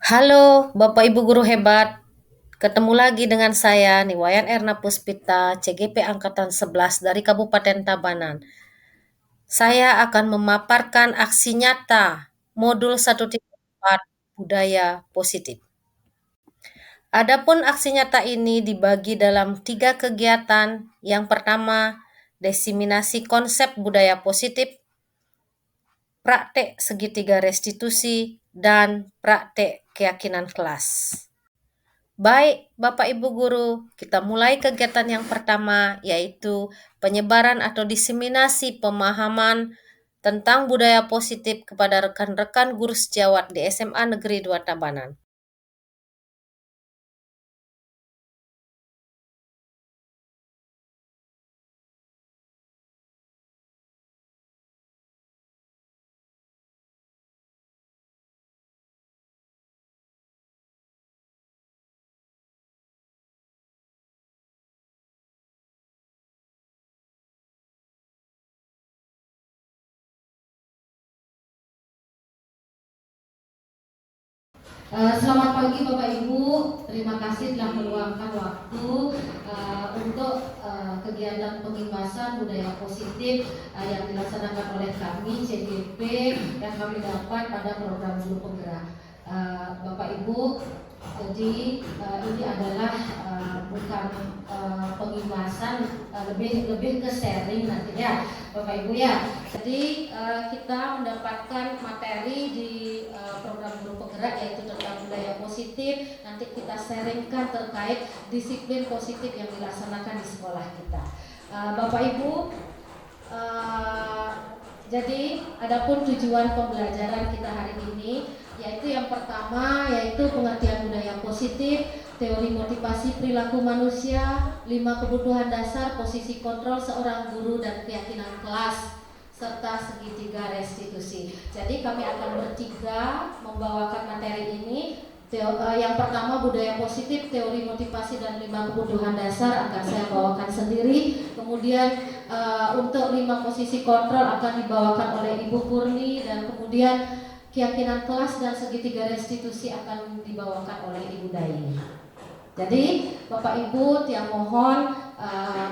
Halo, Bapak Ibu guru hebat. Ketemu lagi dengan saya, Niwayan Erna Puspita, CGP Angkatan 11 dari Kabupaten Tabanan. Saya akan memaparkan aksi nyata modul 1.4 budaya positif. Adapun aksi nyata ini dibagi dalam 3 kegiatan. Yang pertama, diseminasi konsep budaya positif, praktek segitiga restitusi, dan praktek keyakinan kelas. Baik, Bapak Ibu guru, kita mulai kegiatan yang pertama, yaitu penyebaran atau diseminasi pemahaman tentang budaya positif kepada rekan-rekan guru sejawat di SMA Negeri 2 Tabanan. Selamat pagi Bapak Ibu, terima kasih telah meluangkan waktu untuk kegiatan pengimasan budaya positif yang dilaksanakan oleh kami CGP yang kami dapat pada program guru penggerak. Bapak Ibu, jadi ini adalah bukan pengimasan, lebih ke sharing nantinya Bapak Ibu ya. Jadi kita mendapatkan materi di program guru penggerak yaitu tentang budaya positif. Nanti kita sharingkan terkait disiplin positif yang dilaksanakan di sekolah kita. Bapak Ibu, jadi adapun tujuan pembelajaran kita hari ini yaitu yang pertama yaitu pengertian budaya positif, teori motivasi perilaku manusia, 5 kebutuhan dasar, posisi kontrol seorang guru dan keyakinan kelas, serta segitiga restitusi. Jadi kami akan bertiga membawakan materi ini. Yang pertama budaya positif, teori motivasi dan 5 kebutuhan dasar akan saya bawakan sendiri. Kemudian untuk 5 posisi kontrol akan dibawakan oleh Ibu Purni, dan kemudian keyakinan kelas dan segitiga restitusi akan dibawakan oleh Ibu Dai. Jadi Bapak Ibu tiang mohon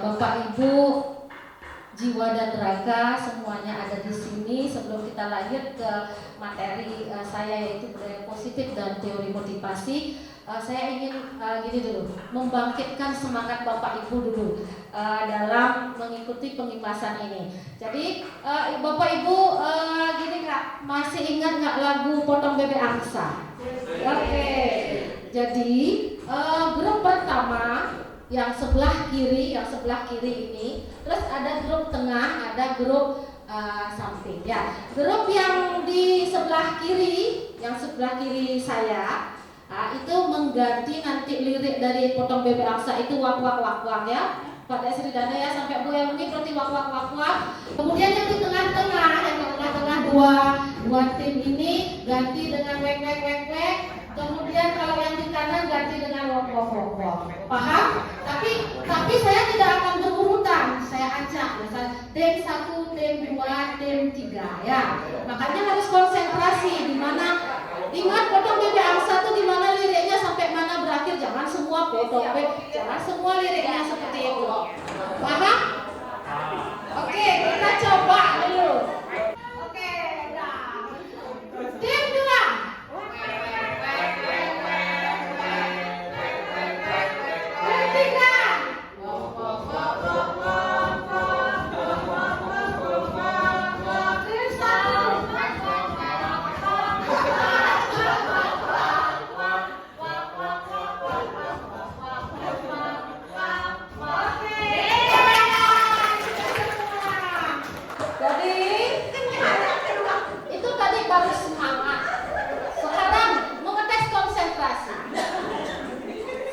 Bapak Ibu jiwa dan raga semuanya ada di sini. Sebelum kita lanjut ke materi saya yaitu budaya positif dan teori motivasi, saya ingin gini dulu, membangkitkan semangat Bapak Ibu dulu dalam mengikuti pengimasan ini. Jadi Bapak Ibu gini Kak, masih ingat nggak lagu Potong Bebek Angsa? Oke. Jadi grup pertama yang sebelah kiri ini, terus ada grup tengah, ada grup samping ya. Grup yang di sebelah kiri, saya itu mengganti nanti lirik dari Potong Bebek Angsa itu wak wak wak wak ya. Pak Sri Dana ya, sampai Bu yang ini berarti wak wak wak wak. Kemudian yang di tengah-tengah, dua tim ini ganti dengan wek wek wek wek. Kemudian kalau yang di kanan ganti dengan wok wok wok wok. Paham? Tapi saya tidak akan berurutan. Saya acak, misal tim 1, tim 2, tim 3 ya. Makanya harus konsentrasi di mana. Ingat Potong Bebek Angsa itu di mana liriknya sampai mana berakhir, jangan semua potong bebek, jangan semua liriknya seperti itu. Paham? Oke, kita coba dulu. Oke, nah. Tim 2.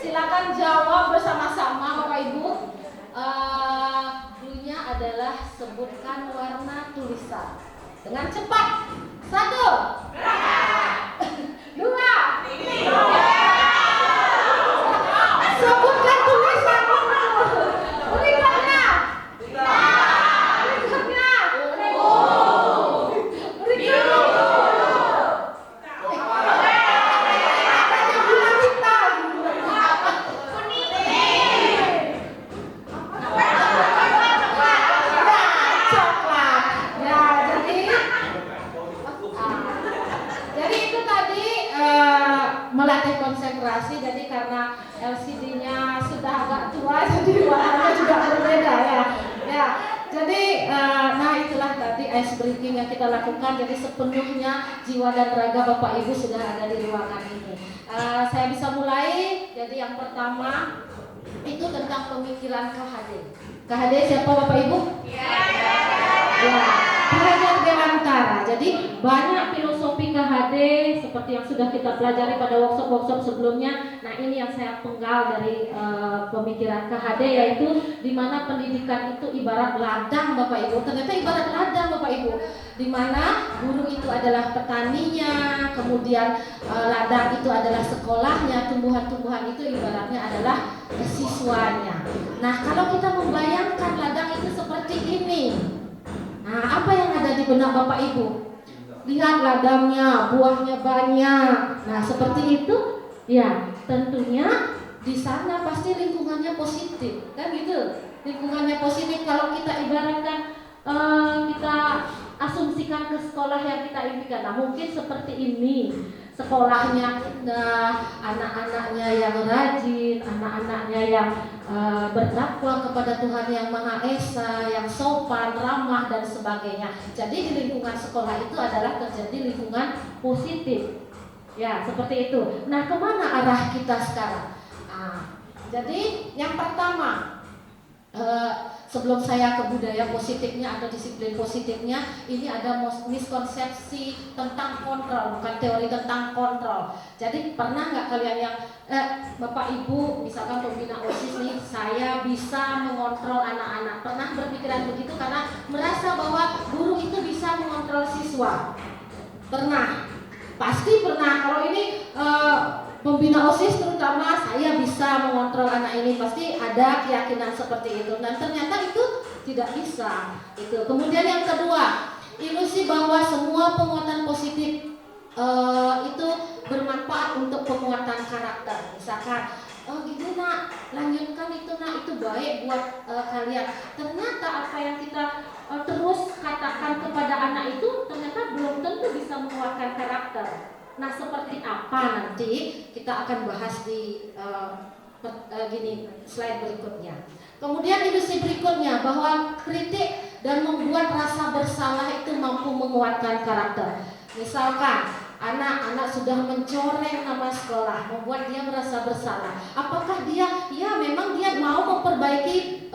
Silakan jawab bersama-sama Bapak Ibu. Dulunya adalah sebutkan warna tulisan dengan cepat. 1, 2, 3. Sebutkan tulisan. Berikutnya. Berikutnya. melatih konsentrasi. Jadi karena LCD-nya sudah agak tua, jadi warnanya juga berbeda ya. Ya, jadi nah itulah tadi ice breaking yang kita lakukan. Jadi sepenuhnya jiwa dan raga Bapak Ibu sudah ada di ruangan ini. Saya bisa mulai. Jadi yang pertama itu tentang pemikiran KHD. KHD siapa Bapak Ibu? Ya, Kerajaan Dewantara. Jadi banyak filosofi KHD seperti yang sudah kita pelajari pada workshop-workshop sebelumnya. Nah, ini yang saya penggal dari pemikiran KHD, yaitu di mana pendidikan itu ibarat ladang Bapak Ibu. Ternyata ibarat ladang Bapak Ibu, di mana guru itu adalah petaninya, kemudian ladang itu adalah sekolahnya, tumbuhan-tumbuhan itu ibaratnya adalah siswanya. Nah, kalau kita membayangkan ladang itu seperti ini, nah, apa yang ada di benak Bapak Ibu? Lihat ladangnya, buahnya banyak. Nah, seperti itu, ya tentunya di sana pasti lingkungannya positif, kan gitu? Lingkungannya positif. Kalau kita ibaratkan kita asumsikan ke sekolah yang kita impikan, nah mungkin seperti ini. Sekolahnya indah, anak-anaknya yang rajin, anak-anaknya yang bertakwa kepada Tuhan Yang Maha Esa, yang sopan, ramah dan sebagainya. Jadi di lingkungan sekolah itu adalah terjadi lingkungan positif. Ya, seperti itu. Nah, kemana arah kita sekarang? Nah, jadi yang pertama, sebelum saya ke budaya positifnya atau disiplin positifnya, ini ada miskonsepsi tentang kontrol, bukan teori tentang kontrol. Jadi pernah nggak kalian yang Bapak Ibu misalkan pembina OSIS nih, saya bisa mengontrol anak-anak. Pernah berpikiran begitu karena merasa bahwa guru itu bisa mengontrol siswa? Pernah? Pasti pernah. Kalau ini pembina OSIS terutama, saya bisa mengontrol anak ini, pasti ada keyakinan seperti itu. Dan ternyata itu tidak bisa. Itu. Kemudian yang kedua, ilusi bahwa semua penguatan positif itu bermanfaat untuk penguatan karakter. Misalkan, oh gitu nak, lanjutkan itu nak, itu baik buat kalian. Ternyata apa yang kita terus katakan kepada anak itu ternyata belum tentu bisa menguatkan karakter. Nah, seperti apa nanti kita akan bahas di slide berikutnya. Kemudian ilusi berikutnya bahwa kritik dan membuat rasa bersalah itu mampu menguatkan karakter. Misalkan anak-anak sudah mencoreng nama sekolah, membuat dia merasa bersalah. Apakah dia, ya memang dia mau memperbaiki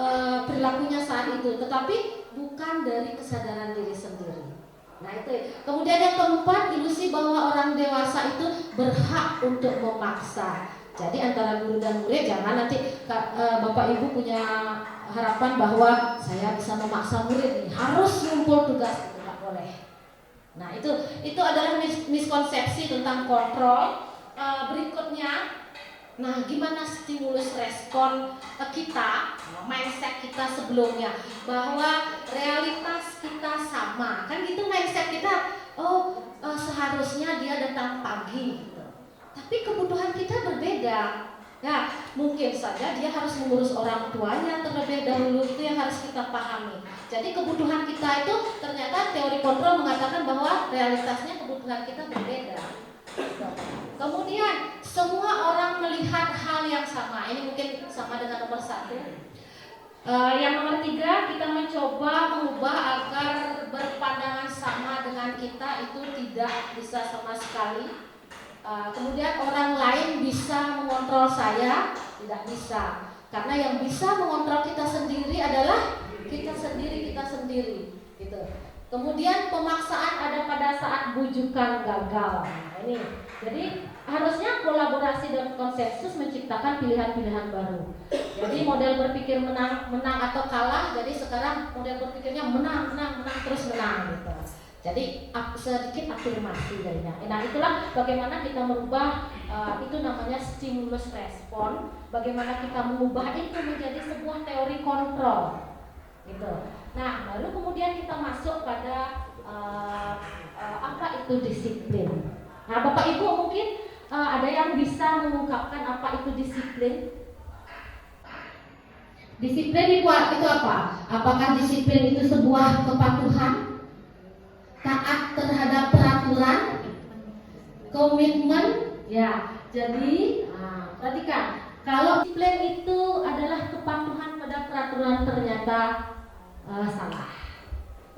perilakunya saat itu, tetapi bukan dari kesadaran diri sendiri. Nah itu. Kemudian yang keempat, ilusi bahwa orang dewasa itu berhak untuk memaksa. Jadi antara guru dan murid jangan nanti Bapak Ibu punya harapan bahwa saya bisa memaksa murid nih, harus ngumpul tugas, itu nggak boleh. Nah itu adalah miskonsepsi tentang kontrol. Berikutnya, nah gimana stimulus respon kita, mindset kita sebelumnya, bahwa realitas kita sama, kan gitu mindset kita. Seharusnya dia datang pagi gitu. Tapi kebutuhan kita berbeda. Ya, mungkin saja dia harus mengurus orang tuanya terlebih dahulu, itu yang harus kita pahami. Jadi kebutuhan kita itu ternyata teori kontrol mengatakan bahwa realitasnya kebutuhan kita berbeda. Kemudian semua orang melihat hal yang sama. Ini mungkin sama dengan nomor 1. Yang nomor 3, kita mencoba mengubah agar berpandangan sama dengan kita itu tidak bisa sama sekali. Kemudian orang lain bisa mengontrol saya, tidak bisa. Karena yang bisa mengontrol kita sendiri adalah kita sendiri gitu. Kemudian pemaksaan ada pada saat bujukan gagal. Nah, ini. Jadi harusnya kolaborasi dan konsensus menciptakan pilihan-pilihan baru. Jadi model berpikir menang atau kalah. Jadi sekarang model berpikirnya menang terus menang gitu. Jadi sedikit afirmasi darinya. Nah itulah bagaimana kita merubah, itu namanya stimulus respon. Bagaimana kita mengubah itu menjadi sebuah teori kontrol, gitu. Nah baru kemudian kita masuk pada apa itu disiplin. Nah Bapak Ibu mungkin ada yang bisa mengungkapkan apa itu disiplin? Disiplin itu apa? Apakah disiplin itu sebuah kepatuhan? Taat terhadap peraturan, komitmen, ya, Jadi, perhatikan, kalau disiplin itu adalah kepatuhan pada peraturan ternyata salah.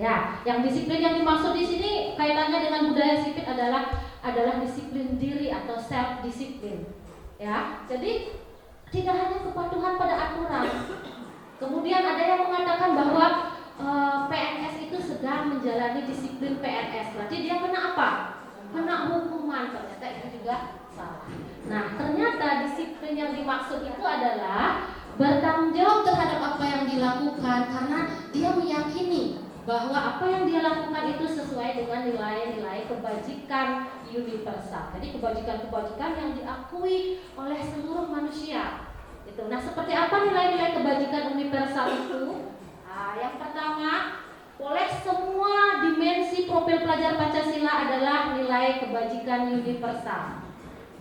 Ya, yang disiplin yang dimaksud di sini kaitannya dengan budaya sipil adalah disiplin diri atau self disiplin. Ya, jadi tidak hanya kepatuhan pada aturan. Kemudian ada yang mengatakan bahwa PNS itu sedang menjalani disiplin PNS. Berarti dia kena apa? Kena hukuman. Ternyata itu juga salah. Nah, ternyata disiplin yang dimaksud itu adalah bertanggung jawab terhadap apa yang dilakukan karena dia meyakini bahwa apa yang dia lakukan itu sesuai dengan nilai-nilai kebajikan universal. Jadi kebajikan-kebajikan yang diakui oleh seluruh manusia. Itu. Nah, seperti apa nilai-nilai kebajikan universal itu? Yang pertama, oleh semua dimensi profil pelajar Pancasila adalah nilai kebajikan universal.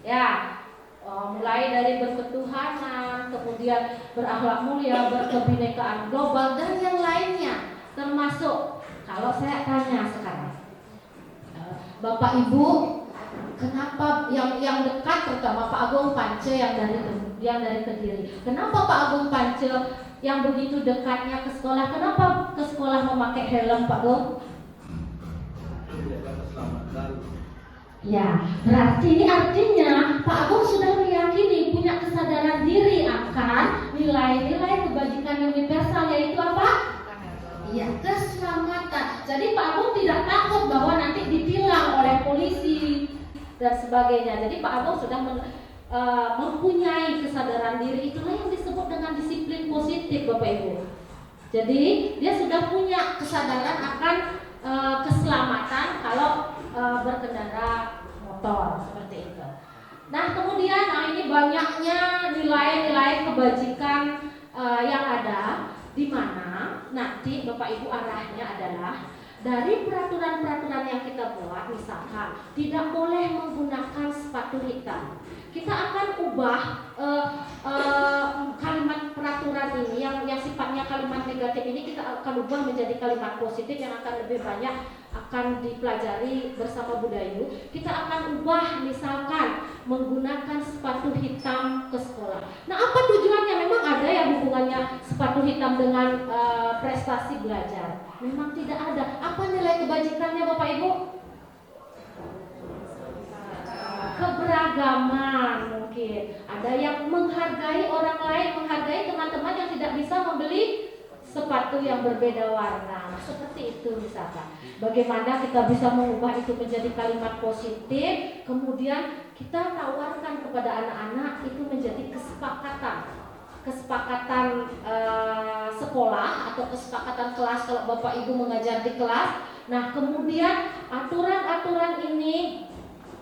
Ya, mulai dari berketuhanan, kemudian berakhlak mulia, berkebinekaan global dan yang lainnya. Termasuk kalau saya tanya sekarang, Bapak Ibu, kenapa yang dekat terutama Pak Agung Pance yang dari Kediri, kenapa Pak Agung Pance yang begitu dekatnya ke sekolah, kenapa ke sekolah memakai helm Pak Agung? Ya, berarti ini artinya Pak Agung sudah meyakini, punya kesadaran diri akan nilai-nilai kebajikan universal, yaitu apa? Iya, keselamatan. Jadi Pak Agung tidak takut bahwa nanti ditilang oleh polisi dan sebagainya. Jadi Pak Agung sudah mempunyai kesadaran diri. Itulah yang disebut dengan disiplin positif, Bapak Ibu. Jadi dia sudah punya kesadaran akan keselamatan kalau berkendara motor seperti itu. Nah, kemudian ini banyaknya nilai-nilai kebajikan yang ada, di mana nanti Bapak Ibu arahnya adalah dari peraturan-peraturan yang kita buat, misalkan tidak boleh menggunakan sepatu hitam. Kita akan ubah kalimat peraturan ini yang sifatnya kalimat negatif ini, kita akan ubah menjadi kalimat positif yang akan lebih banyak akan dipelajari bersama Budayu. Kita akan ubah misalkan menggunakan sepatu hitam ke sekolah. Nah, apa tujuannya? Memang ada yang hubungannya sepatu hitam dengan prestasi belajar? Memang tidak ada. Apa nilai kebajikannya Bapak Ibu? Keberagaman mungkin. Ada yang menghargai orang lain, menghargai teman-teman yang tidak bisa membeli sepatu yang berbeda warna. Seperti itu misalkan. Bagaimana kita bisa mengubah itu menjadi kalimat positif, kemudian kita tawarkan kepada anak-anak itu menjadi kesepakatan sekolah atau kesepakatan kelas kalau Bapak Ibu mengajar di kelas. Nah, kemudian aturan-aturan ini,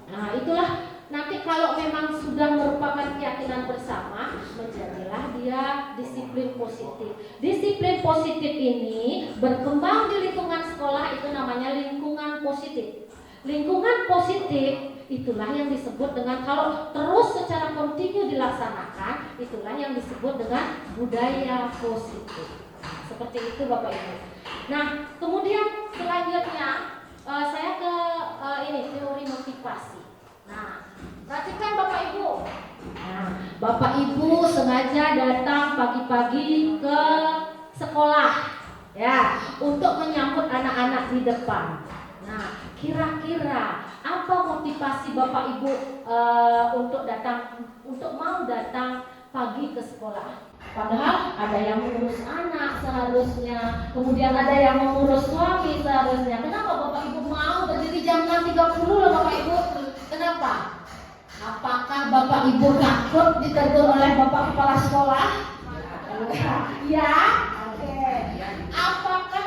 nah itulah nanti kalau memang sudah merupakan keyakinan bersama, menjadilah dia disiplin positif. Disiplin positif ini berkembang di lingkungan sekolah, itu namanya lingkungan positif. Lingkungan positif itulah yang disebut dengan, kalau terus secara kontinu dilaksanakan, itulah yang disebut dengan budaya positif. Seperti itu Bapak Ibu. Nah, kemudian selanjutnya saya ke ini teori motivasi. Nah, perhatikan Bapak Ibu. Nah, Bapak Ibu sengaja datang pagi-pagi ke sekolah, ya, untuk menyambut anak-anak di depan. Nah, kira-kira apa motivasi Bapak Ibu untuk mau datang pagi ke sekolah? Padahal ada yang mengurus anak seharusnya, kemudian ada yang mengurus suami seharusnya. Kenapa Bapak Ibu mau berdiri jam 6.30 loh Bapak Ibu? Kenapa? Apakah Bapak Ibu takut ditegur oleh Bapak Kepala Sekolah? Ya, oke. Apakah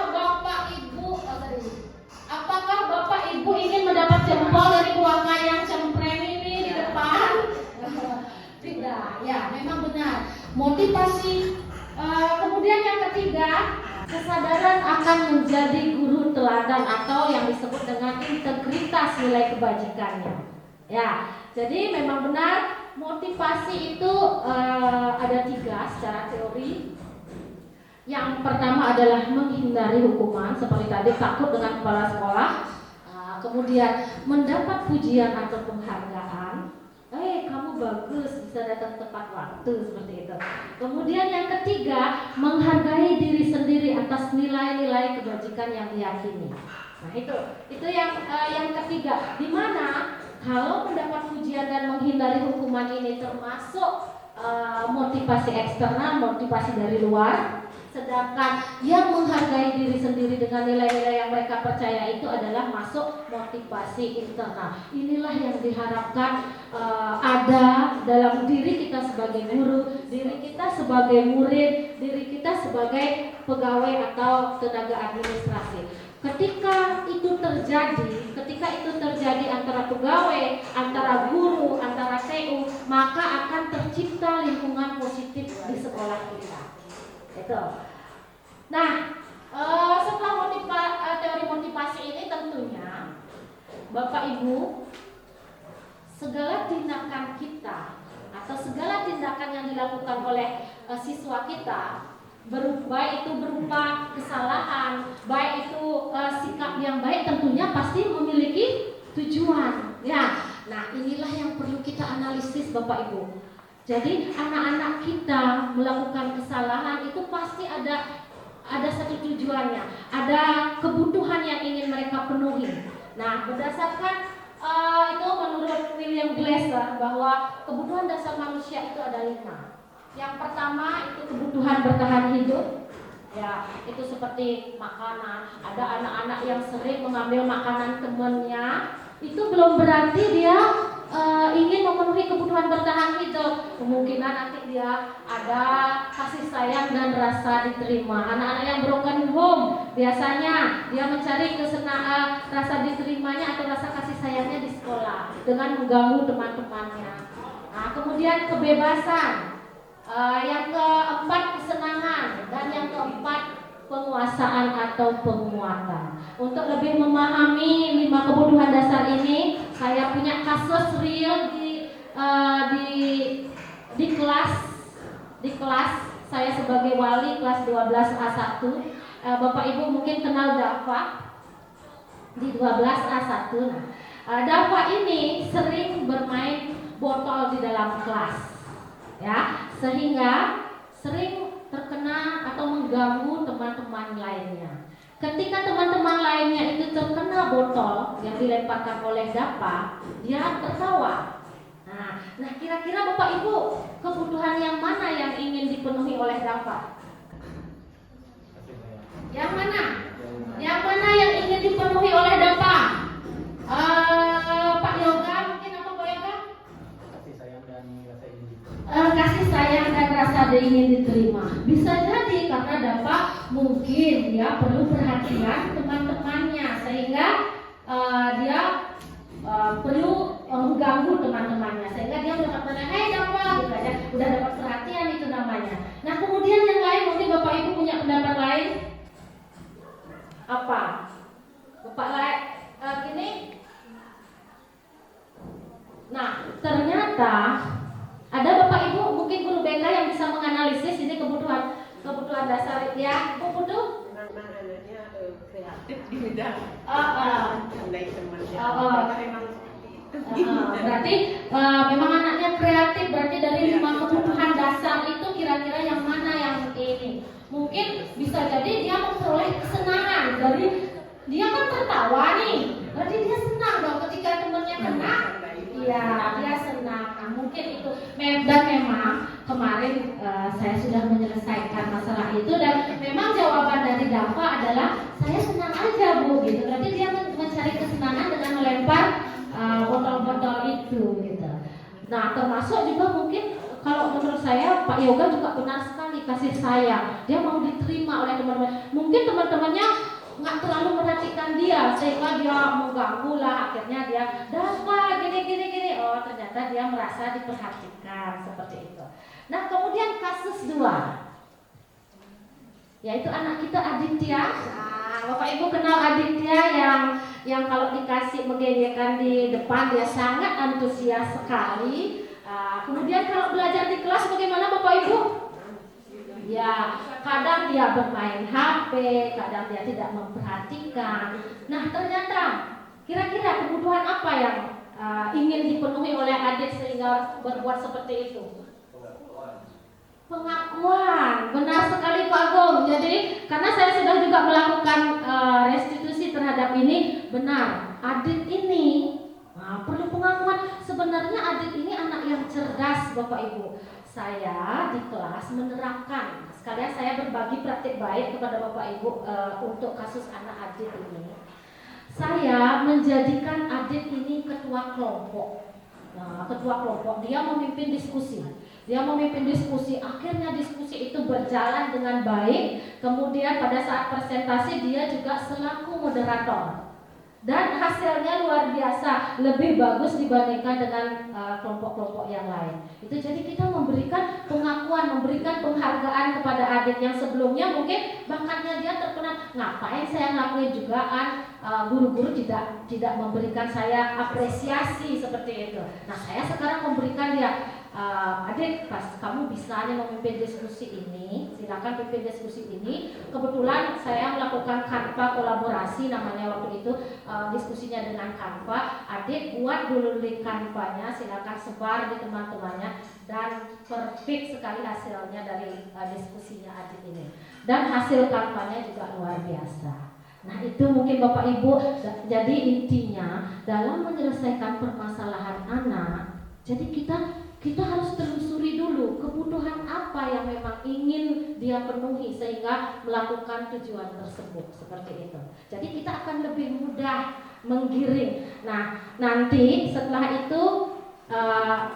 Bapak Ibu ingin mendapat jempol dari keluarga yang cempreng ini di depan? Tidak, ya memang benar. Motivasi. Kemudian yang ketiga, kesadaran akan menjadi guru teladan atau yang disebut dengan integritas nilai kebajikannya. Ya, jadi memang benar motivasi itu ada 3 secara teori. Yang pertama adalah menghindari hukuman, seperti tadi takut dengan kepala sekolah. Kemudian mendapat pujian atau penghargaan. Kamu ketiga, menghargai diri sendiri atas nilai-nilai kebajikan yang diyakini. Nah itu yang ketiga, di mana kalau mendapat pujian dan menghindari hukuman ini termasuk motivasi eksternal, motivasi dari luar. Sedangkan yang menghargai diri sendiri dengan nilai-nilai yang mereka percaya itu adalah masuk motivasi internal. Inilah yang diharapkan ada dalam diri kita sebagai guru, diri kita sebagai murid, diri kita sebagai pegawai atau tenaga administrasi. Ketika itu terjadi antara pegawai, antara guru, antara TU, maka akan tercipta lingkungan positif di sekolah kita. Itu. Nah, setelah teori motivasi ini tentunya Bapak Ibu, segala tindakan kita atau segala tindakan yang dilakukan oleh siswa kita, baik itu berupa kesalahan, baik itu sikap yang baik, tentunya pasti memiliki tujuan. Ya, nah inilah yang perlu kita analisis Bapak Ibu. Jadi anak-anak kita melakukan kesalahan itu pasti ada satu tujuannya, ada kebutuhan yang ingin mereka penuhi. Nah, berdasarkan itu menurut William Glasser bahwa kebutuhan dasar manusia itu ada 5. Yang pertama itu kebutuhan bertahan hidup. Ya, itu seperti makanan. Ada anak-anak yang sering mengambil makanan temannya, itu belum berarti dia ingin memenuhi kebutuhan bertahan hidup. Kemungkinan nanti dia ada kasih sayang dan rasa diterima. Anak-anak yang broken home biasanya dia mencari rasa diterimanya atau rasa kasih sayangnya di sekolah dengan mengganggu teman-temannya. Nah, kemudian kebebasan. Yang keempat kesenangan, dan yang keempat penguasaan atau penguatan. Untuk lebih memahami 5 kebutuhan dasar ini, saya punya kasus real di kelas saya sebagai wali kelas 12 A1. Bapak Ibu mungkin kenal Dava di 12 A1. Nah, Dava ini sering bermain botol di dalam kelas. Ya, sehingga sering terkena atau mengganggu teman-teman lainnya. Ketika teman-teman lainnya itu terkena botol yang dilemparkan oleh Dava, dia tertawa. Nah, kira-kira Bapak Ibu, kebutuhan yang mana yang ingin dipenuhi oleh Dava? Yang mana? Yang mana yang ingin dipenuhi oleh Dava? Pak Yoga, mungkin apa Pak Yoga? Kasih sayang dan rasa ingin diterima. Bisa jadi karena Dava mungkin dia perlu perhatian teman-temannya, sehingga dia perlu mengganggu teman-temannya, sehingga dia dapat hey Dava gitu aja, udah dapat perhatian, itu namanya. Nah, kemudian yang lain, mungkin Bapak Ibu punya pendapat lain? Apa? Bapak lain gini. Nah, ternyata ada Bapak Ibu, mungkin guru BK yang bisa menganalisis ini kebutuhan dasar ya. Bu Putu? Memang anaknya kreatif di bidang pandai temannya. Berarti memang anaknya kreatif. Berarti dari 5 kebutuhan dasar itu kira-kira yang mana yang ini? Mungkin bisa jadi dia memperoleh kesenangan dari dia kan tertawa nih. Berarti dia senang dong ketika temannya kena. Iya, dia senang. Nah, mungkin itu. Dan memang kemarin saya sudah menyelesaikan masalah itu, dan memang jawaban dari Dava adalah saya senang aja Bu, gitu. Berarti dia mencari kesenangan dengan melempar botol-botol itu, gitu. Nah, termasuk juga mungkin kalau menurut saya Pak Yoga juga benar sekali, kasih sayang. Dia mau diterima oleh teman-teman. Mungkin teman-temannya nggak terlalu merhatikan dia, sehingga dia mengganggu lah. Akhirnya dia Dava gini. Oh, ternyata dia merasa diperhatikan, seperti itu. Nah, kemudian kasus 2, yaitu anak kita Aditya. Nah, Bapak Ibu kenal Aditya yang kalau dikasih menggegerkan di depan dia sangat antusias sekali. Kemudian kalau belajar di kelas bagaimana Bapak Ibu? Ya, kadang dia bermain HP, kadang dia tidak memperhatikan. Nah, ternyata kira-kira kebutuhan apa yang ingin dipenuhi oleh adik sehingga berbuat seperti itu? Pengakuan, benar sekali Pak Agung. Jadi karena saya sudah juga melakukan restitusi terhadap ini, benar. Adit ini perlu pengakuan. Sebenarnya Adit ini anak yang cerdas Bapak Ibu. Saya di kelas menerapkan. Sekalian saya berbagi praktik baik kepada Bapak Ibu untuk kasus anak Adit ini. Saya menjadikan Adit ini ketua kelompok. Nah, ketua kelompok, dia memimpin diskusi. Akhirnya diskusi itu berjalan dengan baik. Kemudian pada saat presentasi dia juga selaku moderator. Dan hasilnya luar biasa, lebih bagus dibandingkan dengan kelompok-kelompok yang lain. Itu jadi kita memberikan pengakuan, memberikan penghargaan kepada Adit yang sebelumnya mungkin bakatnya dia terkenal. Ngapain saya ngelakuin juga guru-guru tidak memberikan saya apresiasi seperti itu. Nah, saya sekarang memberikan dia, Adit, pas kamu bisanya memimpin diskusi ini, silakan pimpin diskusi ini. Kebetulan saya melakukan Canva kolaborasi namanya waktu itu, diskusinya dengan Canva. Adit buat dulu link Canva-nya, silakan sebar di teman-temannya, dan perfect sekali hasilnya dari diskusinya Adit ini. Dan hasil Canva-nya juga luar biasa. Nah, itu mungkin Bapak Ibu. Jadi intinya dalam menyelesaikan permasalahan anak, jadi kita harus telusuri dulu kebutuhan apa yang memang ingin dia penuhi sehingga melakukan tujuan tersebut, seperti itu. Jadi kita akan lebih mudah menggiring. Nah, nanti setelah itu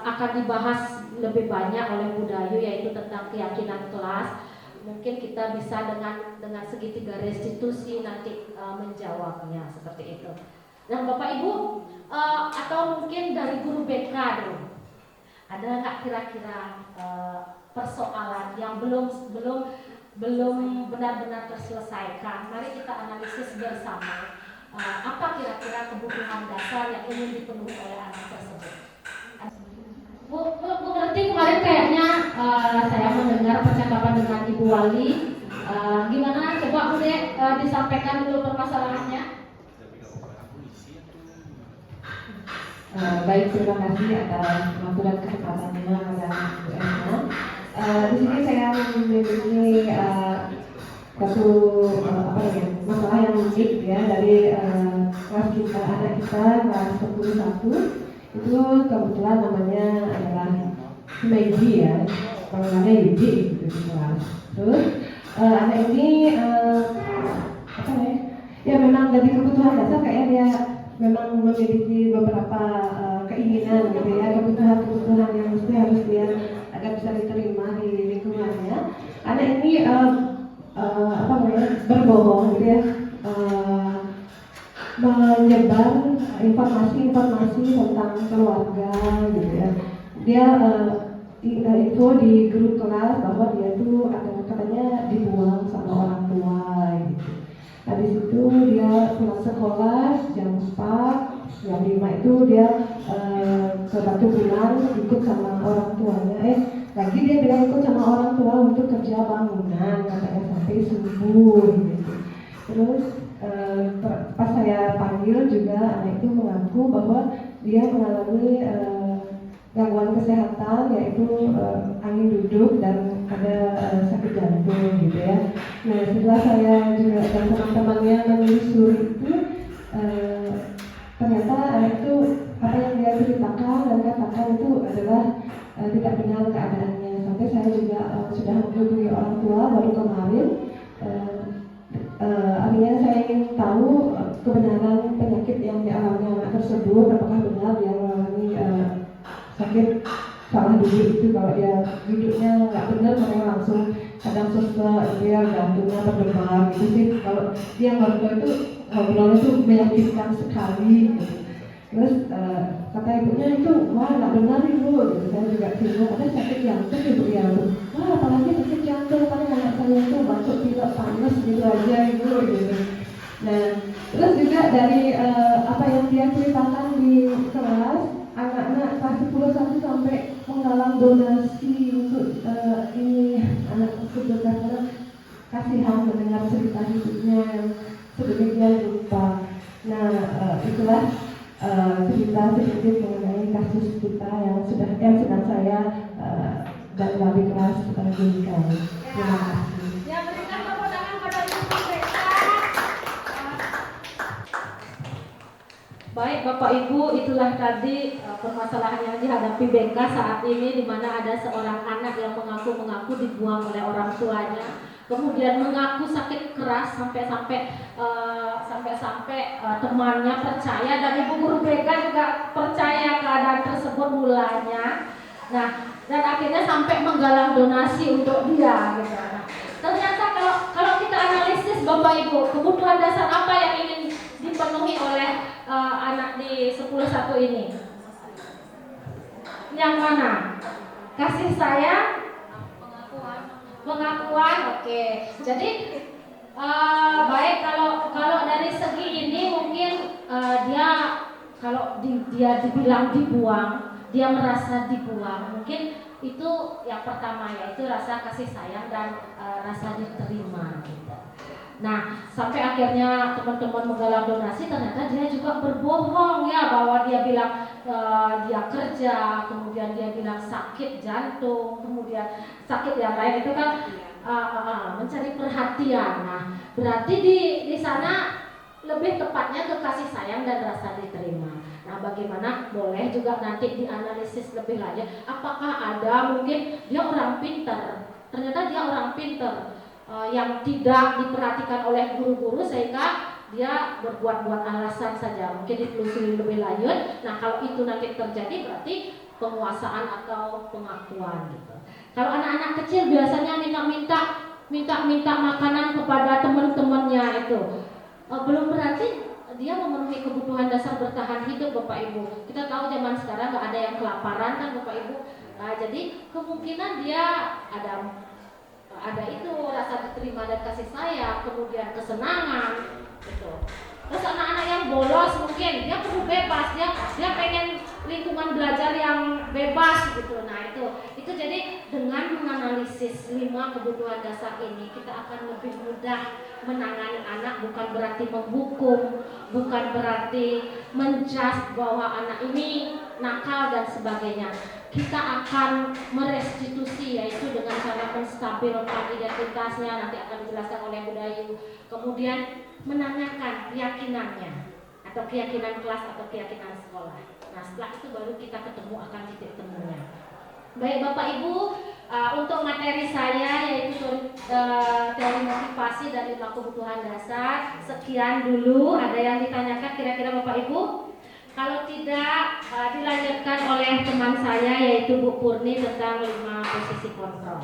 akan dibahas lebih banyak oleh Bu Dayu, yaitu tentang keyakinan kelas. Mungkin kita bisa dengan segitiga restitusi nanti menjawabnya seperti itu. Dan Bapak Ibu atau mungkin dari guru BK dulu, ada nggak kira-kira persoalan yang belum benar-benar terselesaikan? Mari kita analisis bersama apa kira-kira kebutuhan dasar yang ingin dipenuhi oleh anak tersebut. Bu ngerti kemarin kayaknya saya mendengar percakapan dengan Ibu Wali. Gimana? Coba Bu Dek disampaikan dulu permasalahannya. Baik, terima kasih atas waktu dan kesempatannya pada Bu Erna. Di sini saya memiliki satu masalah yang unik ya dari kelas kita, anak kita kelas 10-1. Itu kebetulan namanya adalah Maggie ya, panggilannya Yuji gitu di kelas. Terus anak ini ya memang dari kebutuhan dasar kayak dia memang memiliki beberapa keinginan gitu ya, kebutuhan yang mesti harus dia agar bisa diterima di lingkungannya. Anak ini berbohong gitu ya, menyebar informasi tentang keluarga gitu ya. Dia info di grup kelas bahwa dia tuh katanya dibuang sama orang tua gitu. Nah, di situ dia pulang sekolah jam 4, jam 5 itu dia ke Batu Bulan ikut sama orang tuanya. Lagi dia bilang ikut sama orang tua untuk kerja bangunan katanya sampai subuh gitu. Terus pas saya panggil juga anak itu mengaku bahwa dia mengalami gangguan kesehatan, yaitu angin duduk dan ada sakit jantung gitu ya. Nah, setelah saya juga dan teman-temannya menelusuri itu, ternyata itu apa yang dia ceritakan dan katakan itu adalah tidak benar keadaannya. Sampai saya juga sudah menghubungi orang tua baru kemarin. Artinya saya ingin tahu kebenaran penyakit yang dialami anak tersebut, apakah benar dia mengalami sakit salah duduk itu. Kalau dia duduknya nggak benar, saya langsung kadang sesek, dia jantungnya berdebar gitu sih. Kalau dia ngobrol itu menyakitkan sekali gitu. Terus kata ibunya itu, wah nggak benar ibu gitu. Saya juga bingung, ada sakit jantung ibu ya. Wah apalagi sakit jantung, paling anak saya itu batuk pilek panas gitu aja ibu gitu. Nah terus juga dari apa yang dia ceritakan di kelas, anak-anak kelas 10-1 sampai menggalang donasi untuk ini anak tersebut karena kasihan mendengar cerita hidupnya yang sedemikian rupa. Nah itulah cerita sedikit mengenai kasus kita yang sedang saya dan melalui kelas Binika. Terima kasih. Ya, berikan tepuk tangan pada Ibu BK. Baik Bapak Ibu, itulah tadi permasalahan yang dihadapi BK saat ini, di mana ada seorang anak yang mengaku dibuang oleh orang tuanya, kemudian mengaku sakit keras sampai-sampai temannya percaya, dan Ibu Guru BK juga percaya keadaan tersebut mulanya. Nah, dan akhirnya sampai menggalang donasi untuk dia gitu. Nah, ternyata kalau kita analisis Bapak Ibu, kebutuhan dasar apa yang ingin dipenuhi oleh anak di 10-1 ini? Yang mana? Kasih sayang, pengakuan. Oke. Jadi baik, kalau dari segi ini mungkin dia dia dibilang dibuang, dia merasa dibuang, mungkin itu yang pertama, yaitu rasa kasih sayang dan rasa diterima gitu. Nah, sampai akhirnya teman-teman menggalang donasi, ternyata dia juga berbohong ya, bahwa dia bilang dia kerja, kemudian dia bilang sakit jantung, kemudian sakit yang lain, itu kan mencari perhatian. Nah, berarti di sana lebih tepatnya ke kasih sayang dan rasa diterima. Nah, bagaimana, boleh juga nanti dianalisis lebih lanjut, apakah ada mungkin dia orang pintar, ternyata dia orang pintar yang tidak diperhatikan oleh guru-guru sehingga dia berbuat-buat alasan saja, mungkin ditelusuri lebih lanjut. Nah, kalau itu nanti terjadi berarti penguasaan atau pengakuan gitu. Kalau anak-anak kecil biasanya minta makanan kepada teman-temannya itu, belum berarti dia memenuhi kebutuhan dasar bertahan hidup Bapak Ibu. Kita tahu zaman sekarang nggak ada yang kelaparan kan Bapak Ibu. Nah, jadi kemungkinan dia ada itu rasa diterima dan kasih sayang, kemudian kesenangan gitu. Terus anak-anak yang bolos mungkin dia perlu bebas, dia pengen lingkungan belajar yang bebas gitu. Nah, itu jadi dengan menganalisis 5 kebutuhan dasar ini, kita akan lebih mudah menangani anak. Bukan berarti menghukum, bukan berarti menjudge bahwa anak ini nakal dan sebagainya. Kita akan merestitusi, yaitu dengan cara menstabilkan identitasnya, nanti akan dijelaskan oleh Bu Dayu. Kemudian menanyakan keyakinannya, atau keyakinan kelas atau keyakinan sekolah. Nah, setelah itu baru kita ketemu akan titik temunya. Baik Bapak Ibu, untuk materi saya yaitu teori motivasi dan 5 kebutuhan dasar, sekian dulu. Ada yang ditanyakan kira-kira Bapak Ibu? Kalau tidak, dilanjutkan oleh teman saya yaitu Bu Purni tentang 5 posisi kontrol.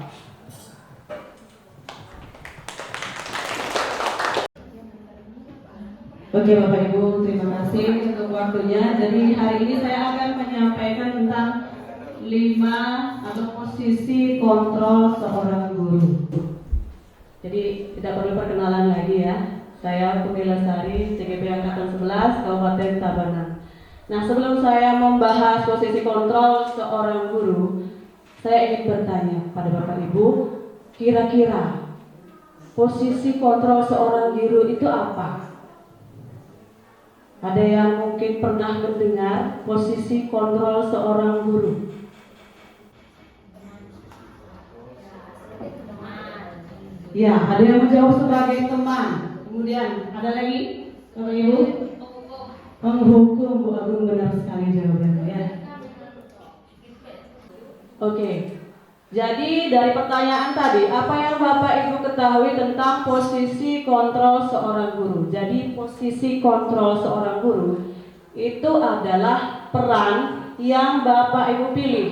Oke Bapak Ibu, terima kasih untuk waktunya. Jadi hari ini saya akan menyampaikan tentang 5 atau posisi kontrol seorang guru. Jadi tidak perlu perkenalan lagi ya. Saya Putri Lestari, CGP Angkatan 11, Kabupaten Tabanan. Nah, sebelum saya membahas posisi kontrol seorang guru, saya ingin bertanya pada Bapak Ibu, kira-kira posisi kontrol seorang guru itu apa? Ada yang mungkin pernah mendengar posisi kontrol seorang guru? Ya, ada yang menjawab sebagai teman. Kemudian ada lagi, Bapak Ibu? Menghukum. Bu Agung, benar sekali jawabannya ya. Oke. Jadi dari pertanyaan tadi, apa yang Bapak Ibu ketahui tentang posisi kontrol seorang guru? Jadi posisi kontrol seorang guru itu adalah peran yang Bapak Ibu pilih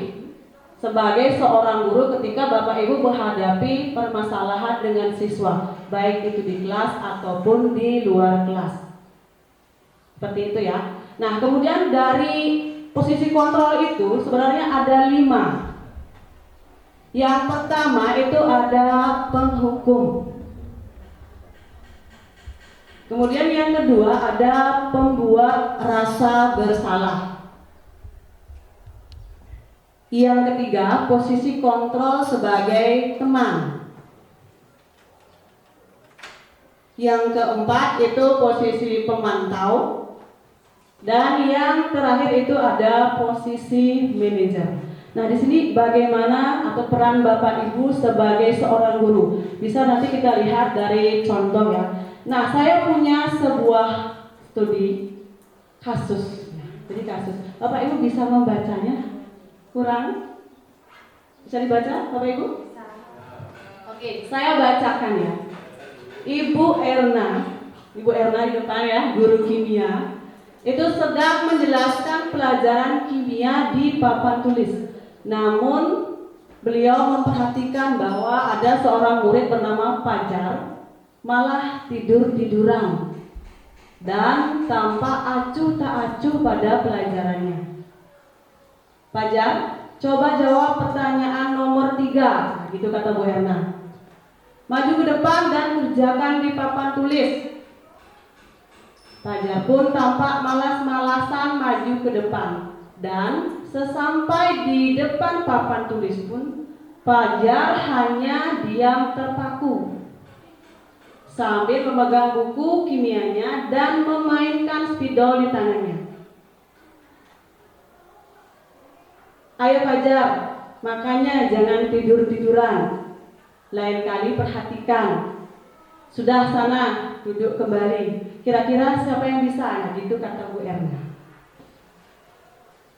sebagai seorang guru ketika Bapak Ibu menghadapi permasalahan dengan siswa, baik itu di kelas ataupun di luar kelas. Seperti itu ya. Nah, kemudian dari posisi kontrol itu sebenarnya ada 5. Yang pertama itu ada penghukum. Kemudian yang kedua ada pembuat rasa bersalah. Yang ketiga, posisi kontrol sebagai teman. Yang keempat itu posisi pemantau. Dan yang terakhir itu ada posisi manajer. Nah, di sini bagaimana atau peran Bapak Ibu sebagai seorang guru? Bisa nanti kita lihat dari contoh ya. Nah, saya punya sebuah studi kasus. Jadi kasus. Bapak Ibu bisa membacanya? Kurang? Bisa dibaca, Bapak Ibu? Oke, saya bacakan ya. Ibu Erna di depan ya, guru kimia, itu sedang menjelaskan pelajaran kimia di papan tulis. Namun beliau memperhatikan bahwa ada seorang murid bernama Fajar malah tidur-tiduran dan tampak acuh tak acuh pada pelajarannya. Fajar, coba jawab pertanyaan nomor 3, gitu kata Bu Erna. Maju ke depan dan kerjakan di papan tulis. Fajar pun tampak malas-malasan maju ke depan. Dan sesampai di depan papan tulis pun, Fajar hanya diam terpaku sambil memegang buku kimianya dan memainkan spidol di tangannya. Ayo Fajar, makanya jangan tidur-tiduran. Lain kali perhatikan. Sudah sana, duduk kembali. Kira-kira siapa yang bisa? Nah, gitu kata Bu Erna.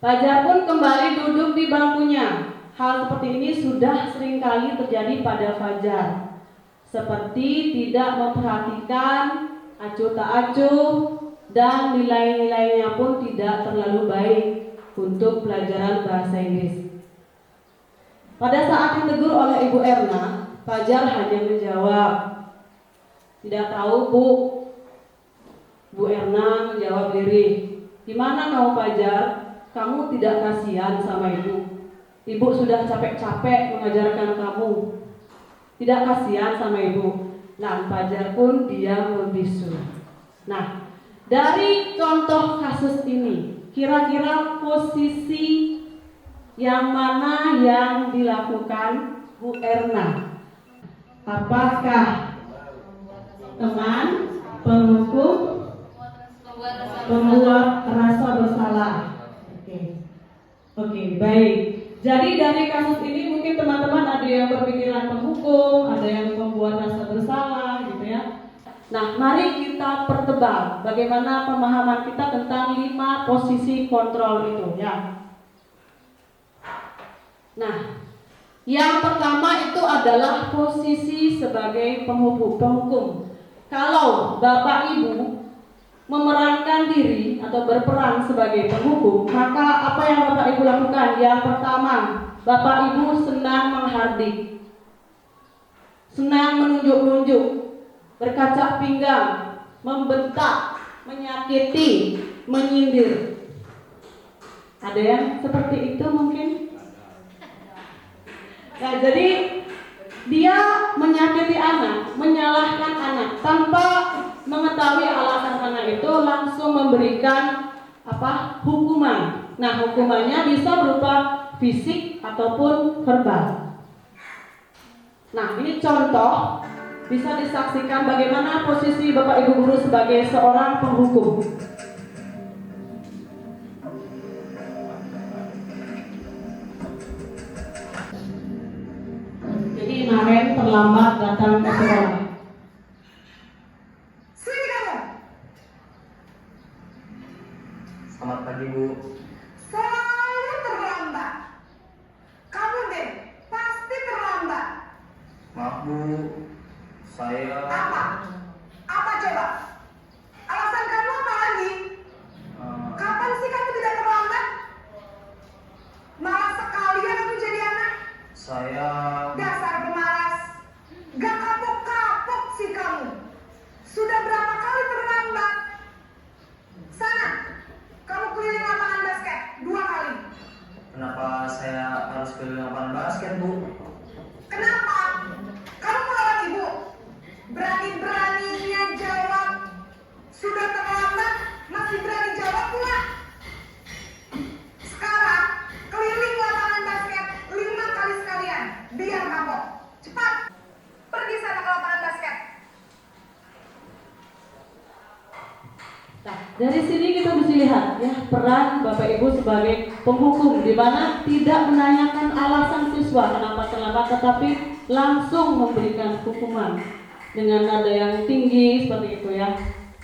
Fajar pun kembali duduk di bangkunya. Hal seperti ini sudah seringkali terjadi pada Fajar. Seperti tidak memperhatikan, acuh tak acuh, dan nilai-nilainya pun tidak terlalu baik untuk pelajaran bahasa Inggris. Pada saat ditegur oleh Ibu Erna, Fajar hanya menjawab, "Tidak tahu, Bu." Bu Erna menjawab lirih, "Gimana mau Fajar? Kamu tidak kasihan sama ibu? Ibu sudah capek-capek mengajarkan kamu. Tidak kasihan sama ibu." Nah, Fajar pun diam membisu. Nah, dari contoh kasus ini, kira-kira posisi yang mana yang dilakukan Bu Erna? Apakah teman, penghukum, pembuat rasa bersalah? Oke, baik. Jadi dari kasus ini mungkin teman-teman ada yang berpikiran penghukum, ada yang membuat rasa bersalah, gitu ya. Nah, mari kita pertebal bagaimana pemahaman kita tentang 5 posisi kontrol itu, ya. Nah, yang pertama itu adalah posisi sebagai penghukum. Kalau Bapak Ibu memerankan diri atau berperan sebagai penghukum, maka apa yang Bapak Ibu lakukan? Yang pertama, Bapak Ibu senang menghardik, senang menunjuk-nunjuk, berkacak pinggang, membentak, menyakiti, menyindir. Ada yang seperti itu mungkin? Nah, jadi dia menyakiti anak, menyalahkan anak tanpa mengetahui alasan anak itu, langsung memberikan hukuman. Nah, hukumannya bisa berupa fisik ataupun verbal. Nah, ini contoh bisa disaksikan bagaimana posisi Bapak Ibu guru sebagai seorang penghukum. Jadi Maren terlambat datang ke sekolah. Selamat pagi, Bu. Selalu terlambat. Kamu deh, pasti terlambat. Maaf, Bu. Saya Apa? Apa coba? Alasan kamu apa lagi? Kapan sih kamu tidak terlambat? Malas sekali ya kamu jadi anak. saya Dasar pemalas. Gak kapok-kapok sih kamu. Sudah berapa kali terlambat? Sana, kamu keliling lapangan basket 2 kali. Kenapa saya harus keliling lapangan basket, Bu? Kenapa? Kamu melawan ibu. Berani-beraninya jawab. Sudah terlambat, masih berani jawab pula. Sekarang, keliling lapangan basket 5 kali sekalian. Biar kapok. Cepat. Pergi sana ke lapangan basket. Nah, dari sini kita bisa lihat ya peran Bapak Ibu sebagai penghukum, di mana tidak menanyakan alasan siswa kenapa terlambat, tetapi langsung memberikan hukuman dengan nada yang tinggi seperti itu ya.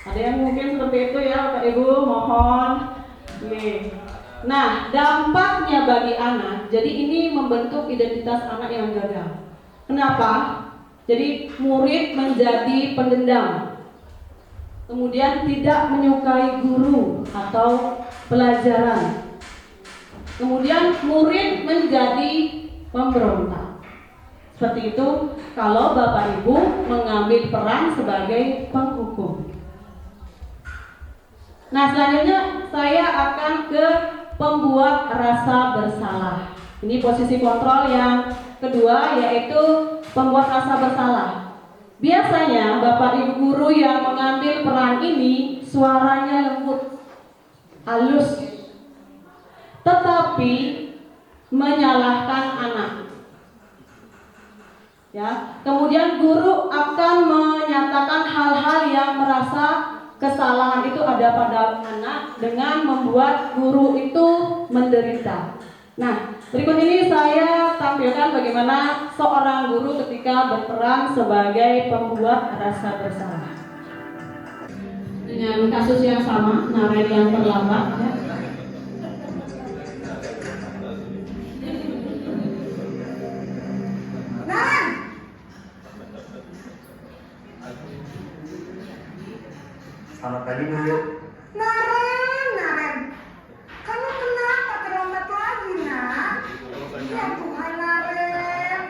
Ada yang mungkin seperti itu ya Bapak Ibu, mohon. Nih. Nah, dampaknya bagi anak, jadi ini membentuk identitas anak yang gagal. Kenapa? Jadi murid menjadi pendendam, kemudian tidak menyukai guru atau pelajaran, kemudian murid menjadi pemberontak. Seperti itu kalau Bapak Ibu mengambil peran sebagai penghukum. Nah, selanjutnya saya akan ke pembuat rasa bersalah. Ini posisi kontrol yang kedua, yaitu pembuat rasa bersalah. Biasanya Bapak Ibu guru yang mengambil peran ini suaranya lembut, halus, tetapi menyalahkan anak. Ya, kemudian guru akan menyatakan hal-hal yang merasa kesalahan itu ada pada anak dengan membuat guru itu menderita. Nah, berikut ini saya tampilkan bagaimana seorang guru ketika berperan sebagai pembuat rasa bersalah. Dengan kasus yang sama, Naren yang terlambat ya. Naren! Selamat pagi Bu. Naren! Kamu kenapa terlambat lagi, nak? Ya Tuhan, Naren.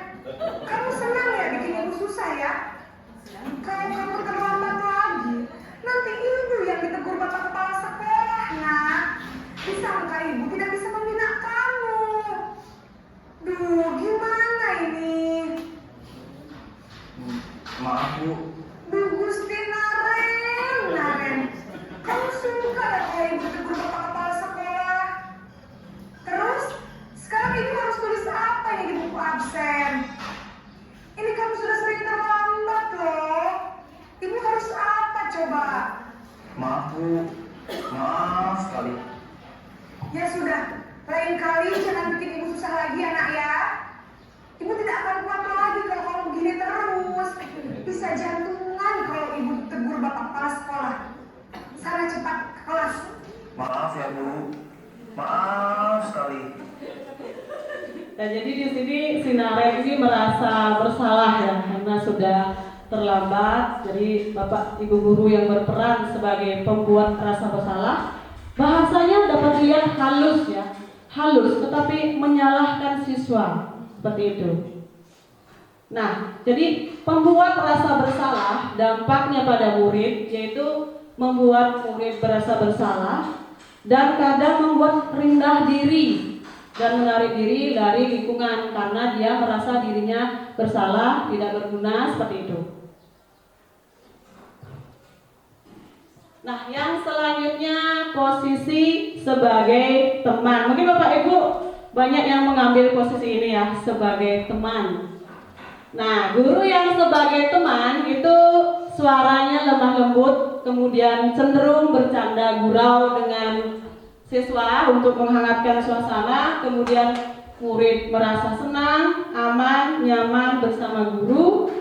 Kamu senang ya bikin ibu susah ya? Kalau kamu terlambat lagi, nanti ibu yang ditegur bapak kepala sekolah, nak. Disangka ibu tidak bisa membina kamu. Duh, gimana ini? Maaf Bu. Duh, Gusti Naren. Kamu suka ya kalau ibu tegur bapak kepala sekolah? Terus, sekarang ibu harus tulis apa ini di buku absen? Ini kamu sudah sering terlambat loh. Ibu harus apa coba? Maaf Bu. Maaf sekali. Ya sudah, lain kali jangan bikin ibu susah lagi anak ya. Ibu tidak akan kuat lagi kalau kamu begini terus. Bisa jantungan kalau ibu tegur bapak kepala sekolah. Sana cepat ke kelas. Maaf ya Bu. Maaf sekali. Dan jadi di sini si Naren ini merasa bersalah ya karena sudah terlambat. Jadi Bapak Ibu guru yang berperan sebagai pembuat rasa bersalah, bahasanya dapat dilihat halus ya, halus tetapi menyalahkan siswa seperti itu. Nah, jadi pembuat rasa bersalah dampaknya pada murid yaitu membuat murid berasa bersalah dan kadang membuat rendah diri dan menarik diri dari lingkungan karena dia merasa dirinya bersalah, tidak berguna seperti itu. Nah, yang selanjutnya posisi sebagai teman. Mungkin Bapak Ibu banyak yang mengambil posisi ini ya, sebagai teman. Nah, guru yang sebagai teman itu suaranya lemah lembut, kemudian cenderung bercanda gurau dengan siswa untuk menghangatkan suasana, kemudian murid merasa senang, aman, nyaman bersama guru,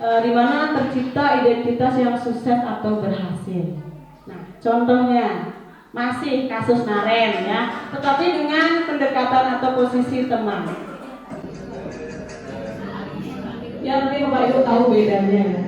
di mana tercipta identitas yang sukses atau berhasil. Nah, contohnya masih kasus Naren ya, tetapi dengan pendekatan atau posisi teman. Ya, nanti Bapak Ibu tahu bedanya ya.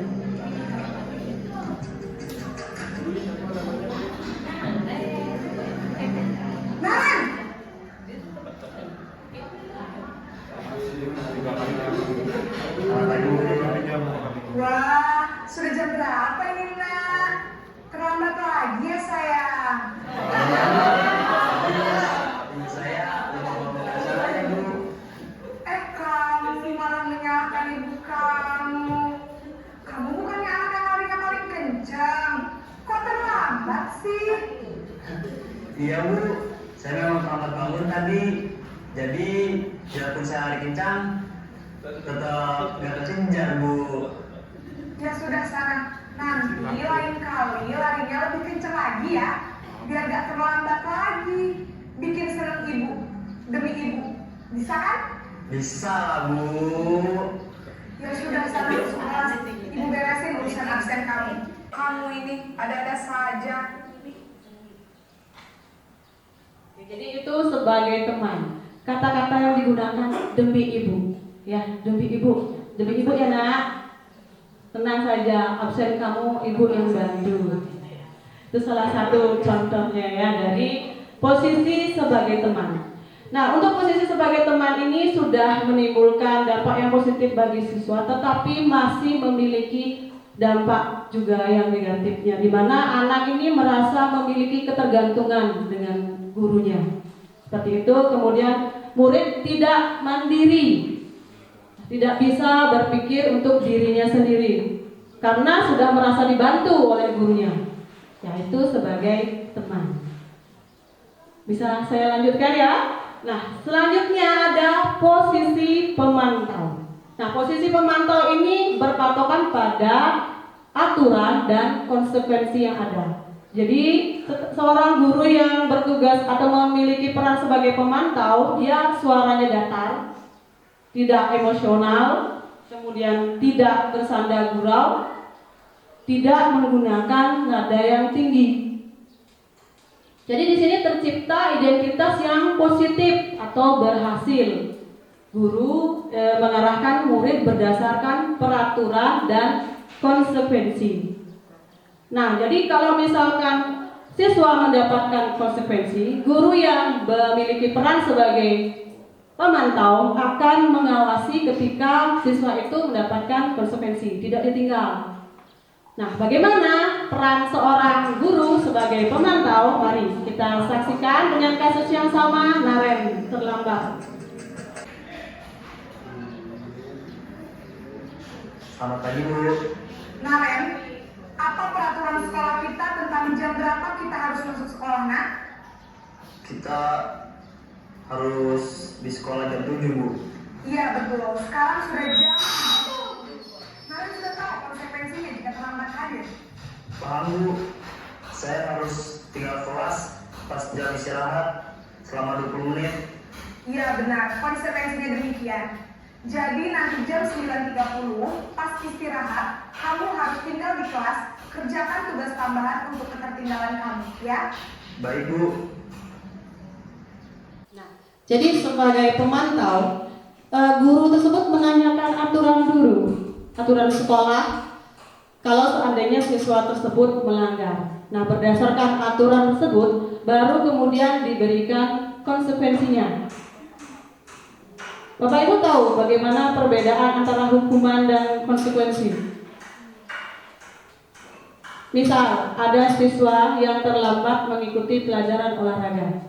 Wah, sudah jam berapa ini, nak? Terlambat lagi ya, sayang? Saya salahnya Bu. Kamu malah menyalahkan ibu kamu. Kamu bukannya anak yang larinya paling kencang. Kok terlambat sih? Iya Bu. Saya memang terlambat bangun tadi. Jadi biarpun saya lari kencang, tetap nggak kesenjar Bu. Ya sudah sana. Nanti lain kali larinya lebih kencang lagi ya. Biar gak terlambat lagi. bikin seneng ibu demi ibu. Bisa kan? Bisa lah, Bu. Ya sudah, sana masuk kelas. Ibu beresin urusan absen kamu. Kamu ini ada-ada saja. Jadi itu sebagai teman. Kata-kata yang digunakan demi ibu, ya demi ibu ya nak. Tenang saja, absen kamu ibu yang bantu. Itu salah satu contohnya ya dari posisi sebagai teman. Nah, untuk posisi sebagai teman ini sudah menimbulkan dampak yang positif bagi siswa, tetapi masih memiliki dampak juga yang negatifnya, di mana anak ini merasa memiliki ketergantungan dengan gurunya. Seperti itu, kemudian murid tidak mandiri, tidak bisa berpikir untuk dirinya sendiri karena sudah merasa dibantu oleh gurunya, yaitu sebagai teman. Bisa saya lanjutkan ya? Nah, selanjutnya ada posisi pemantau. Nah, posisi pemantau ini berpatokan pada aturan dan konsekuensi yang ada. Jadi, seorang guru yang bertugas atau memiliki peran sebagai pemantau, dia suaranya datar, tidak emosional, kemudian tidak bersanda gurau, tidak menggunakan nada yang tinggi. Jadi di sini tercipta identitas yang positif atau berhasil. Guru mengarahkan murid berdasarkan peraturan dan konsekuensi. Nah, jadi kalau misalkan siswa mendapatkan konsekuensi, guru yang memiliki peran sebagai pemantau akan mengawasi ketika siswa itu mendapatkan konsekuensi, tidak ditinggal. Nah, bagaimana peran seorang guru sebagai pemantau? Mari kita saksikan dengan kasus yang sama, Naren terlambat. Selamat pagi, Bu. Naren, apa peraturan sekolah kita tentang jam berapa kita harus masuk sekolah, nak? Kita harus di sekolah jam 7, Bu. Iya betul, sekarang sudah jam 7. Naren sudah tahu konsekuensinya jika terlambat hadir. Paham, Bu. Saya harus tinggal kelas pas jam istirahat selama 20 menit. Iya benar, konsekuensinya demikian. Jadi nanti jam 9.30 pas istirahat, kamu harus tinggal di kelas, kerjakan tugas tambahan untuk ketertinggalan kamu, ya? Baik, Bu. Jadi sebagai pemantau, guru tersebut menanyakan aturan dulu, aturan sekolah, kalau seandainya siswa tersebut melanggar. Nah, berdasarkan aturan tersebut, baru kemudian diberikan konsekuensinya. Bapak Ibu tahu bagaimana perbedaan antara hukuman dan konsekuensi? Misal, ada siswa yang terlambat mengikuti pelajaran olahraga.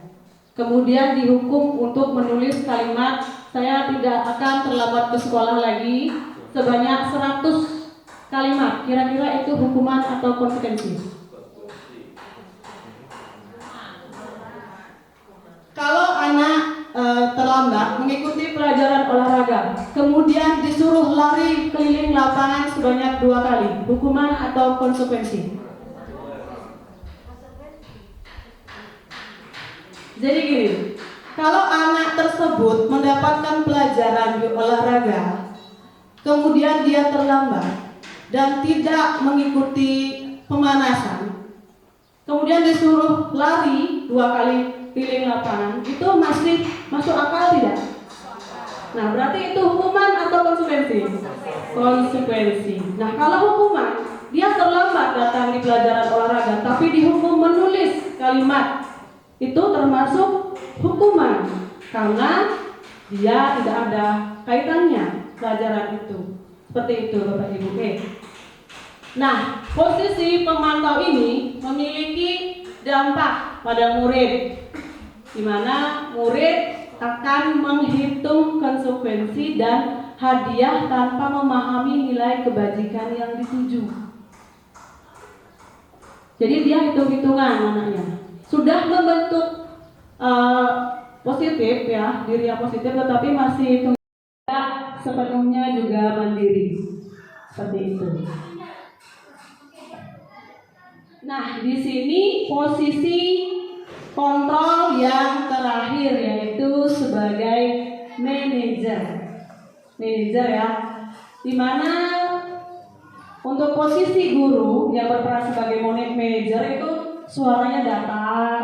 Kemudian dihukum untuk menulis kalimat, saya tidak akan terlambat ke sekolah lagi, sebanyak 100 kalimat. Kira-kira itu hukuman atau konsekuensi? Kalau anak terlambat mengikuti pelajaran olahraga, kemudian disuruh lari keliling lapangan sebanyak 2 kali, hukuman atau konsekuensi? Jadi gini, kalau anak tersebut mendapatkan pelajaran di olahraga, kemudian dia terlambat dan tidak mengikuti pemanasan, kemudian disuruh lari 2 kali keliling lapangan, itu masih masuk akal tidak? Nah, berarti itu hukuman atau konsekuensi? Konsekuensi. Nah, kalau hukuman, dia terlambat datang di pelajaran olahraga, tapi dihukum menulis kalimat, itu termasuk hukuman karena dia tidak ada kaitannya pelajaran itu. Seperti itu, Bapak Ibu. Nah, posisi pemantau ini memiliki dampak pada murid, di mana murid akan menghitung konsekuensi dan hadiah tanpa memahami nilai kebajikan yang dituju. Jadi dia hitung-hitungan anaknya. Sudah membentuk positif ya, diri yang positif, tetapi masih tidak sepenuhnya juga mandiri. Seperti itu. Nah, di sini posisi kontrol yang terakhir, yaitu sebagai manajer. Manajer ya, dimana untuk posisi guru yang berperan sebagai manajer itu suaranya datar,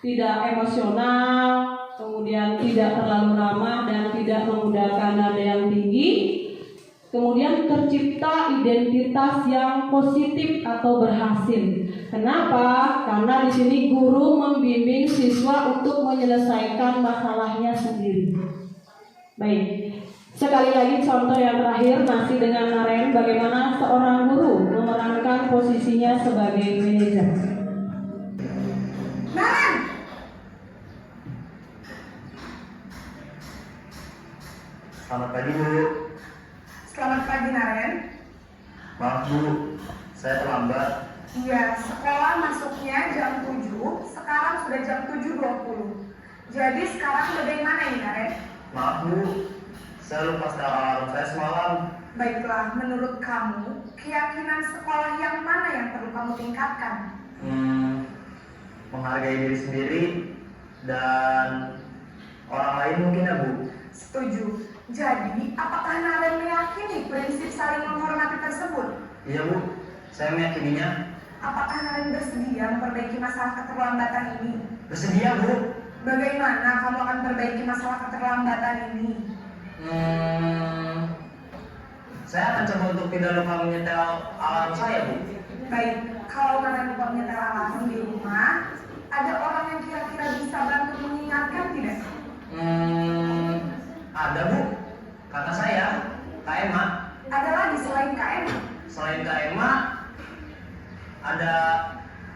tidak emosional, kemudian tidak terlalu ramah dan tidak menggunakan nada yang tinggi. Kemudian tercipta identitas yang positif atau berhasil. Kenapa? Karena di sini guru membimbing siswa untuk menyelesaikan masalahnya sendiri. Baik, sekali lagi contoh yang terakhir masih dengan Naren, bagaimana seorang guru memerankan posisinya sebagai manajer. Naren, Selamat pagi Bu. selamat pagi Naren. Maaf Bu, saya terlambat. Iya, sekolah masuknya jam 7, sekarang sudah jam 7.20. Jadi sekarang bagaimana ini Naren? Maaf Bu, saya lupa setel alarm saya semalam. Baiklah, menurut kamu, keyakinan sekolah yang mana yang perlu kamu tingkatkan? Menghargai diri sendiri dan orang lain mungkin ya Bu. Setuju. Jadi, apakah Naren meyakini prinsip saling menghormati tersebut? Iya Bu, saya meyakininya. Apakah Naren bersedia memperbaiki masalah keterlambatan ini? Bersedia Bu. Bagaimana kamu akan perbaiki masalah keterlambatan ini? Saya akan coba untuk tidak lupa menyetel alarm saya Bu. Baik, kalau Naren lupa menyetel alarm di rumah, ada orang yang kira-kira bisa bantu mengingatkan tidak? Ada Bu, kata saya, Kak Emma. Ada lagi selain Kak Emma? Selain Kak Emma, ada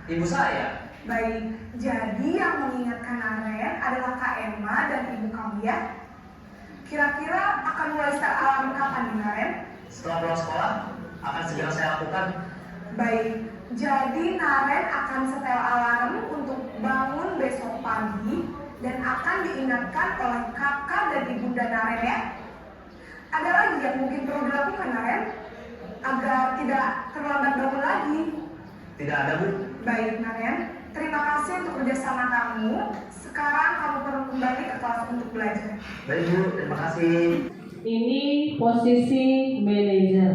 ibu saya. Baik, jadi yang mengingatkan Naren adalah Kak Emma dan ibu kamu ya? Kira-kira akan mulai start alarm kapan nih Naren? Setelah pulang sekolah, akan segera saya lakukan. Baik, jadi Naren akan setel alarm untuk bangun besok pagi dan akan diingatkan oleh kakak dan ibunda Naren ya. Ada lagi yang mungkin perlu dilakukan Naren agar tidak terlambat bangun lagi? Tidak ada Bu. Baik Naren, terima kasih untuk kerjasama kamu. Sekarang kamu perlu kembali ke kelas untuk belajar. Baik Bu, terima kasih. Ini posisi manajer.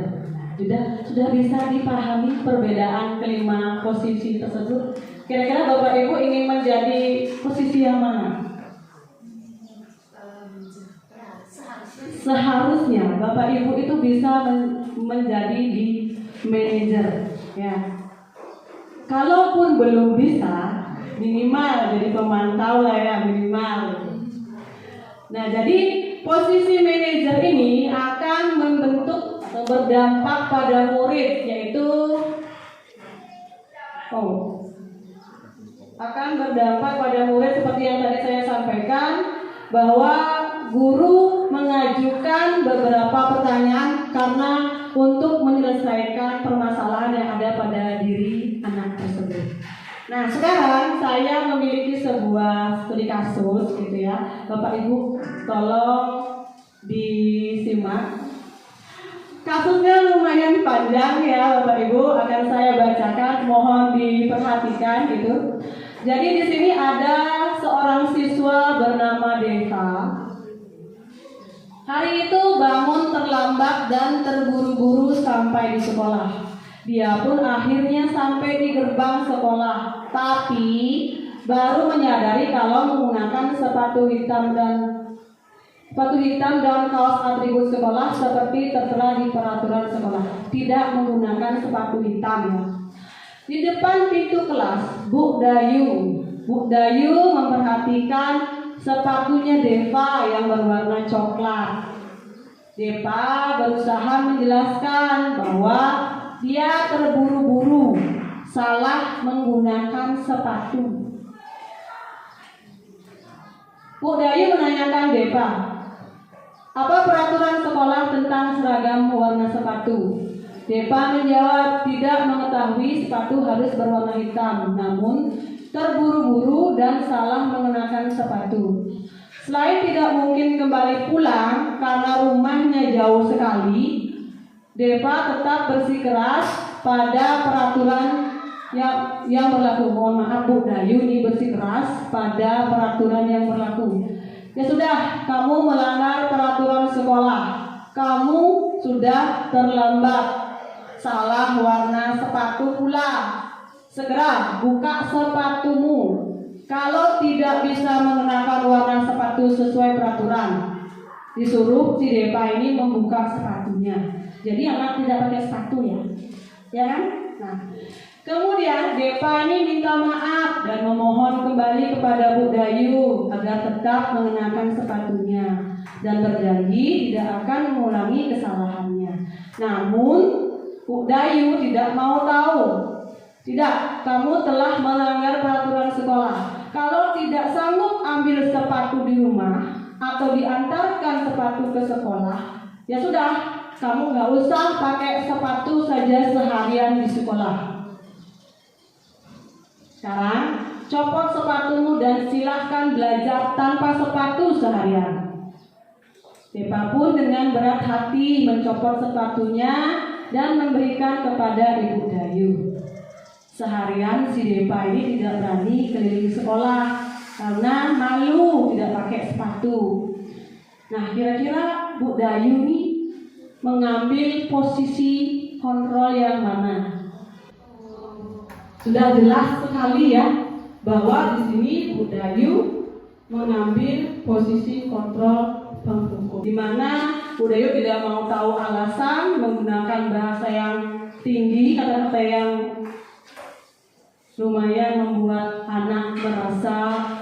Sudah bisa dipahami perbedaan kelima posisi tersebut. Kira-kira Bapak Ibu ingin menjadi posisi yang mana? Seharusnya Bapak Ibu itu bisa menjadi di manajer, ya. Kalaupun belum bisa, minimal jadi pemantau lah ya, minimal. Nah, jadi posisi manajer ini akan membentuk atau berdampak pada murid, yaitu akan berdampak pada murid seperti yang tadi saya sampaikan, bahwa guru mengajukan beberapa pertanyaan karena untuk menyelesaikan permasalahan yang ada pada diri anak tersebut. Nah, sekarang saya memiliki sebuah studi kasus gitu ya. Bapak Ibu tolong disimak. Kasusnya lumayan panjang ya Bapak Ibu, akan saya bacakan, mohon diperhatikan gitu. Jadi di sini ada seorang siswa bernama Deva. Hari itu bangun terlambat dan terburu-buru sampai di sekolah. Dia pun akhirnya sampai di gerbang sekolah, tapi baru menyadari kalau menggunakan sepatu hitam dan kaos atribut sekolah seperti tertera di peraturan sekolah. Tidak menggunakan sepatu hitam ya. Di depan pintu kelas, Bu Dayu memperhatikan sepatunya Deva yang berwarna coklat. Deva berusaha menjelaskan bahwa dia terburu-buru, salah menggunakan sepatu. Bu Dayu menanyakan Deva, apa peraturan sekolah tentang seragam warna sepatu? Deva menjawab tidak mengetahui sepatu harus berwarna hitam, namun terburu-buru dan salah mengenakan sepatu. Selain tidak mungkin kembali pulang karena rumahnya jauh sekali, Deva tetap bersikeras pada peraturan yang berlaku. Mohon maaf Bu Dayu, ini bersikeras pada peraturan yang berlaku. Ya sudah, kamu melanggar peraturan sekolah. Kamu sudah terlambat. Salah warna sepatu pula. Segera buka sepatumu. Kalau tidak bisa mengenakan warna sepatu sesuai peraturan, disuruh si Depa ini membuka sepatunya. Jadi anak tidak pakai sepatu ya kan? Nah, kemudian Depa ini minta maaf dan memohon kembali kepada Bu Dayu agar tetap mengenakan sepatunya dan berjanji tidak akan mengulangi kesalahannya. Namun Bu Dayu tidak mau tahu. Tidak, kamu telah melanggar peraturan sekolah. Kalau tidak sanggup ambil sepatu di rumah atau diantarkan sepatu ke sekolah, ya sudah, kamu nggak usah pakai sepatu saja seharian di sekolah. Sekarang copot sepatumu dan silahkan belajar tanpa sepatu seharian. Depa pun dengan berat hati mencopot sepatunya dan memberikan kepada Ibu Dayu. Seharian si Depa ini tidak berani keliling sekolah karena malu tidak pakai sepatu. Nah, kira-kira Bu Dayu ini mengambil posisi kontrol yang mana? Sudah jelas sekali ya bahwa di sini Bu Dayu mengambil posisi kontrol penghukum, di mana Bu Dayu tidak mau tahu alasan, menggunakan bahasa yang tinggi, kata-kata yang lumayan membuat anak merasa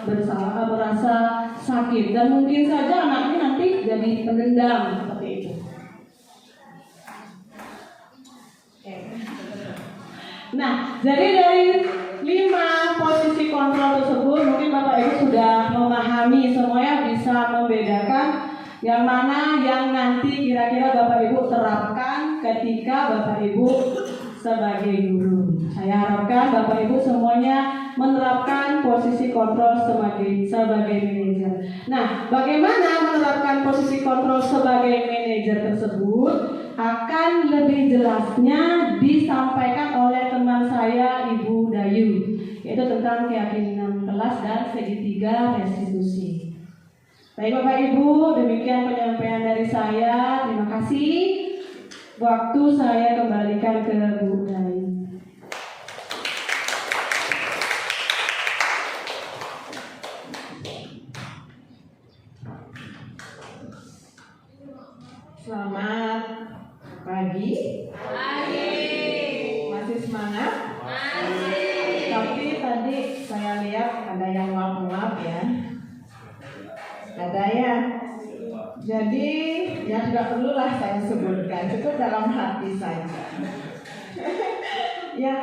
bersalah, merasa sakit, dan mungkin saja anaknya nanti jadi pendendam seperti itu. Nah, jadi dari 5 posisi kontrol tersebut mungkin Bapak Ibu sudah memahami semuanya, bisa membedakan yang mana yang nanti kira-kira Bapak Ibu terapkan ketika Bapak Ibu sebagai guru. Saya harapkan Bapak Ibu semuanya menerapkan posisi kontrol sebagai manajer. Nah, bagaimana menerapkan posisi kontrol sebagai manajer tersebut akan lebih jelasnya disampaikan oleh teman saya Ibu Dayu, yaitu tentang keyakinan kelas dan segitiga restitusi. Baik Bapak Ibu, demikian penyampaian dari saya. Terima kasih. Waktu saya kembalikan ke Bu Dayu. Selamat pagi. Masih semangat? Tapi tadi saya lihat ada yang nguap-nguap ya. Ada ya. Jadi ya tidak perlulah saya sebutkan, cukup dalam hati saja. Ya,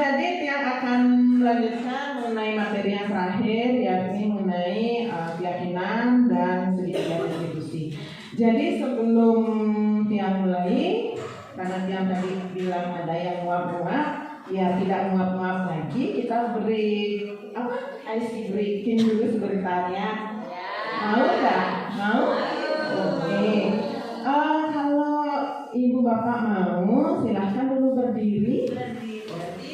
jadi yang akan melanjutkan mengenai materi yang terakhir, yakni mengenai keyakinan dan segitiga restitusi. Jadi sebelum Tiang mulai, karena Tiang tadi bilang ada yang nguap-nguap, ya tidak nguap-nguap lagi, kita beri ice breaking dulu sebentarnya. Mau nggak? Mau? Oke. Kalau ibu bapak mau, silahkan dulu berdiri.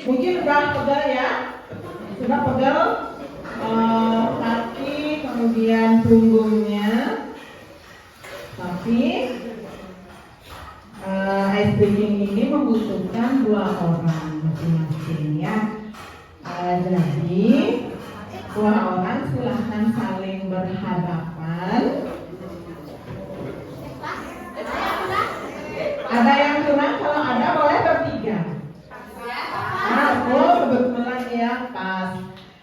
Mungkin sudah pegal ya, sudah pegal kaki, kemudian punggungnya. Tapi ice breaking ini membutuhkan 2 orang masing-masing ya. Jadi 2 orang silahkan saling berhadapan. Ada yang kurang? Kalau ada boleh bertiga. Kebetulan ya pas.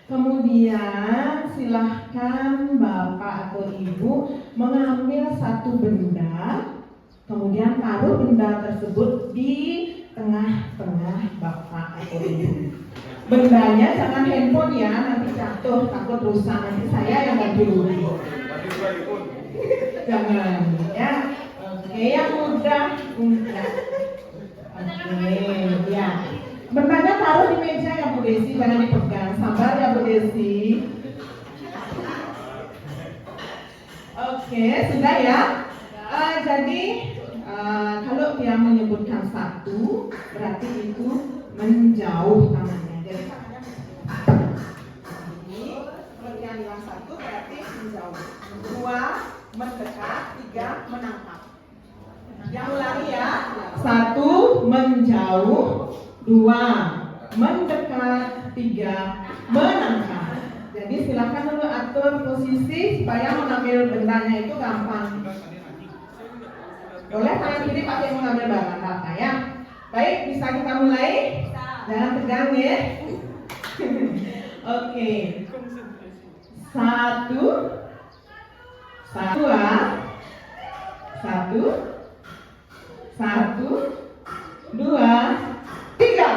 Kemudian silahkan bapak atau ibu mengambil satu benda, kemudian taruh benda tersebut di tengah-tengah bapak atau ibu. Bendanya jangan handphone ya, nanti jatuh, takut rusak, nanti saya yang ganti rugi. Jangan ya. Oke, yang mudah. Oke, ya. Bendanya taruh di meja ya Bu Desi, jangan dipegang. Sabar ya Bu Desi. Oke, sudah ya. Jadi kalau dia menyebutkan 1, berarti itu menjauh tangannya. Ini pengertian yang satu berarti menjauh. Dua, mendekat. Tiga, menangkap. Yang ulangi ya. Satu, menjauh. Dua, mendekat. Tiga, menangkap. Jadi silakan dulu atur posisi supaya mengambil bendanya itu gampang. Boleh tangan kiri pakai mengambil barang ya. Baik, bisa kita mulai? Jangan tegang ya. Oke. Satu, dua, satu, dua, tiga.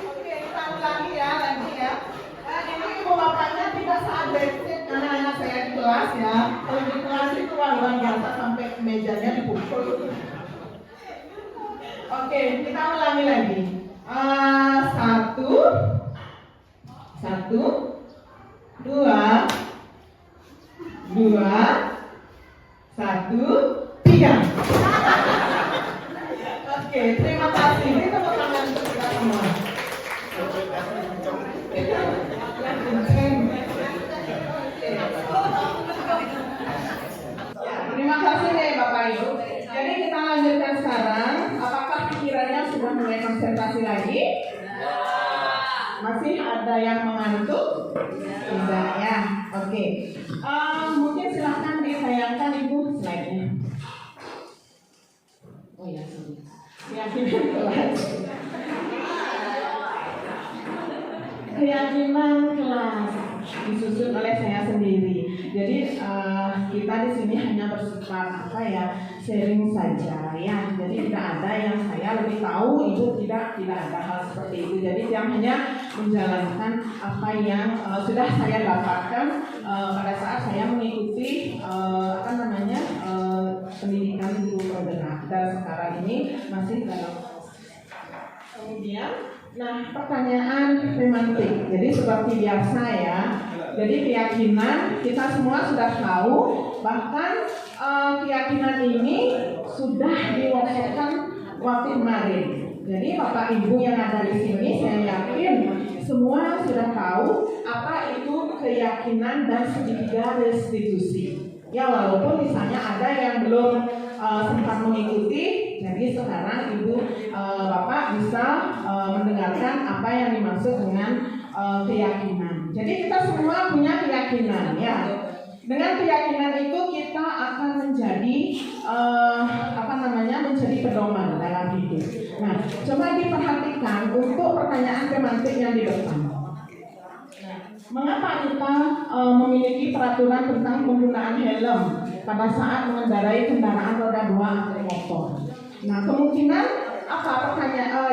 Oke, kita ulangi ya, lagi ya. Nah, ini ibu bapaknya tidak seagresif anak-anak saya di kelas ya. Kalau di kelas itu luar biasa sampai mejanya dipukul. Oke, kita ulangi lagi. Satu, dua, satu, tiga. Oke, terima kasih. Ini tepuk tangan untuk kita semua. Ya, terima kasih nih Bapak Ibu. Jadi kita lanjutkan sekarang. Apakah pikirannya sudah mulai konsentrasi lagi? Masih ada yang mengantuk? Tidak ya. Oke. Mungkin silahkan ditayangkan Ibu slide-nya. Oh ya, sorry. Keyakinan kelas. Keyakinan kelas disusun oleh saya sendiri. Jadi kita di sini hanya bersifat sharing saja ya. Jadi tidak ada yang saya lebih tahu, Ibu tidak ada hal seperti itu. Jadi yang hanya menjalankan apa yang sudah saya dapatkan pada saat saya mengikuti pendidikan guru penggerak. Dan sekarang ini masih dalam kemudian. Nah, pertanyaan semantik. Jadi seperti biasa ya. Jadi keyakinan kita semua sudah tahu, bahkan keyakinan ini sudah diworkshopkan waktu kemarin. Jadi Bapak Ibu yang ada di sini, saya yakin semua sudah tahu apa itu keyakinan dan segitiga restitusi. Ya, walaupun misalnya ada yang belum sempat mengikuti, jadi sekarang Ibu Bapak bisa mendengarkan apa yang dimaksud dengan keyakinan. Jadi kita semua punya keyakinan ya. Dengan keyakinan itu kita akan menjadi menjadi pedoman dalam hidup. Nah, coba diperhatikan untuk pertanyaan semantik yang di depan. Mengapa kita memiliki peraturan tentang penggunaan helm pada saat mengendarai kendaraan roda 2 atau motor? Nah, kemungkinan apa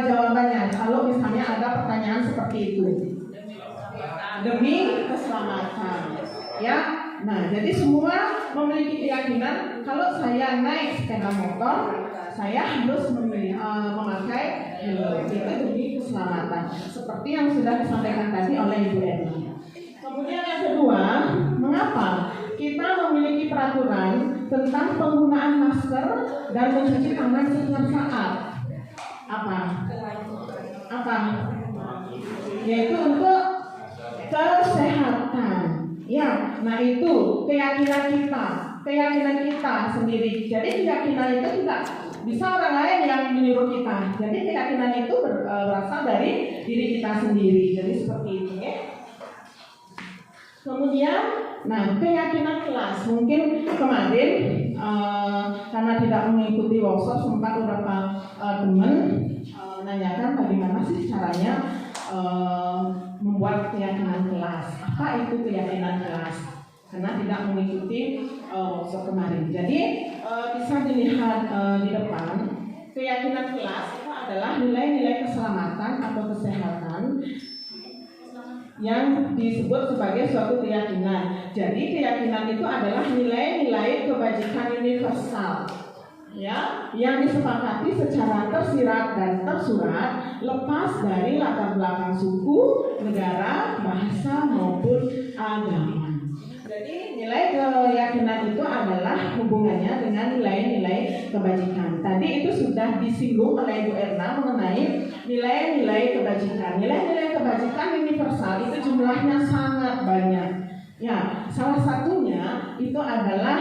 jawabannya kalau misalnya ada pertanyaan seperti itu? Demi keselamatan, ya. Nah, jadi semua memiliki keyakinan kalau saya naik sepeda motor, saya harus memakai helm. Itu demi keselamatan. Seperti yang sudah disampaikan tadi oleh Ibu Erna. Kemudian yang kedua, mengapa kita memiliki peraturan tentang penggunaan masker dan mencuci tangan setiap saat? Apa? Yaitu untuk kesehatan. Ya, nah itu keyakinan kita sendiri. Jadi keyakinan itu tidak bisa orang lain yang menyuruh kita. Jadi keyakinan itu berasal dari diri kita sendiri. Jadi seperti itu ya. Kemudian, nah keyakinan kelas mungkin kemarin karena tidak mengikuti workshop sempat beberapa teman menanyakan bagaimana sih caranya membuat keyakinan kelas. Apa itu keyakinan kelas? Karena tidak mengikuti workshop kemarin. Jadi bisa dilihat di depan keyakinan kelas itu adalah nilai-nilai keselamatan atau kesehatan yang disebut sebagai suatu keyakinan. Jadi keyakinan itu adalah nilai-nilai kebajikan universal, ya, yang disepakati secara tersirat dan tersurat, lepas dari latar belakang suku, negara, bahasa maupun agama. Jadi nilai keyakinan itu adalah hubungannya dengan nilai-nilai kebajikan. Tadi itu sudah disinggung oleh Ibu Erna mengenai nilai-nilai kebajikan. Nilai-nilai kebajikan universal itu jumlahnya sangat banyak. Ya, salah satunya itu adalah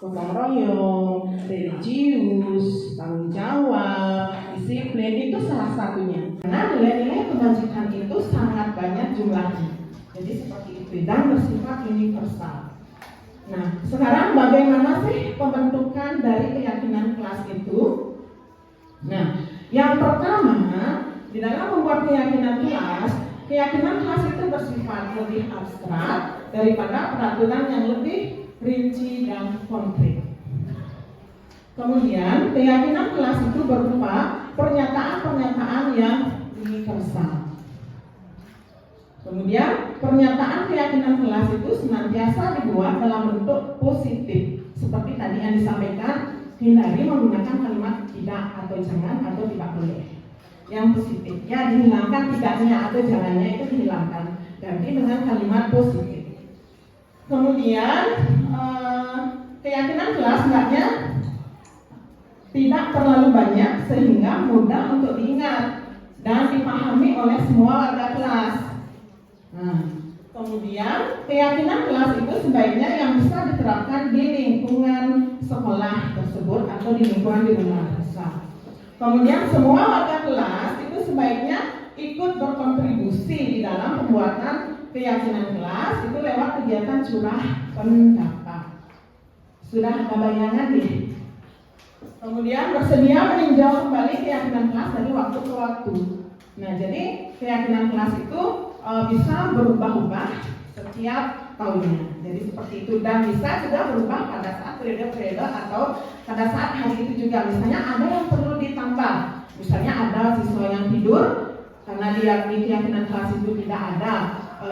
gotong royong, religius, tanggung jawab, disiplin, itu salah satunya. Nah, nilai-nilai kebajikan itu sangat banyak jumlahnya. Jadi seperti itu dan bersifat universal. Nah, sekarang bagaimana sih pembentukan dari keyakinan kelas itu? Nah, yang pertama, di dalam membuat keyakinan kelas itu bersifat lebih abstrak daripada peraturan yang lebih rinci dan konkret. Kemudian, keyakinan kelas itu berupa pernyataan-pernyataan yang universal. Kemudian, pernyataan keyakinan kelas itu senantiasa dibuat dalam bentuk positif. Seperti tadi yang disampaikan, hindari menggunakan kalimat tidak atau jangan atau tidak boleh. Yang positif, ya dihilangkan tidaknya atau jangannya itu dihilangkan. Ganti dengan kalimat positif. Kemudian, keyakinan kelas hendaknya tidak terlalu banyak sehingga mudah untuk diingat dan dipahami oleh semua warga kelas. Nah, kemudian keyakinan kelas itu sebaiknya yang bisa diterapkan di lingkungan sekolah tersebut atau di lingkungan di rumah besar. Kemudian semua warga kelas itu sebaiknya ikut berkontribusi di dalam pembuatan keyakinan kelas itu lewat kegiatan curah pendapat. Sudah ada bayangan nih? Kemudian bersedia meninjau kembali keyakinan kelas dari waktu ke waktu. Nah, jadi keyakinan kelas itu bisa berubah-ubah setiap tahunnya. Jadi seperti itu dan bisa juga berubah pada saat periode-periode atau pada saat hari itu juga. Misalnya ada yang perlu ditambah. Misalnya ada siswa yang tidur karena dia di keyakinan kelas itu tidak ada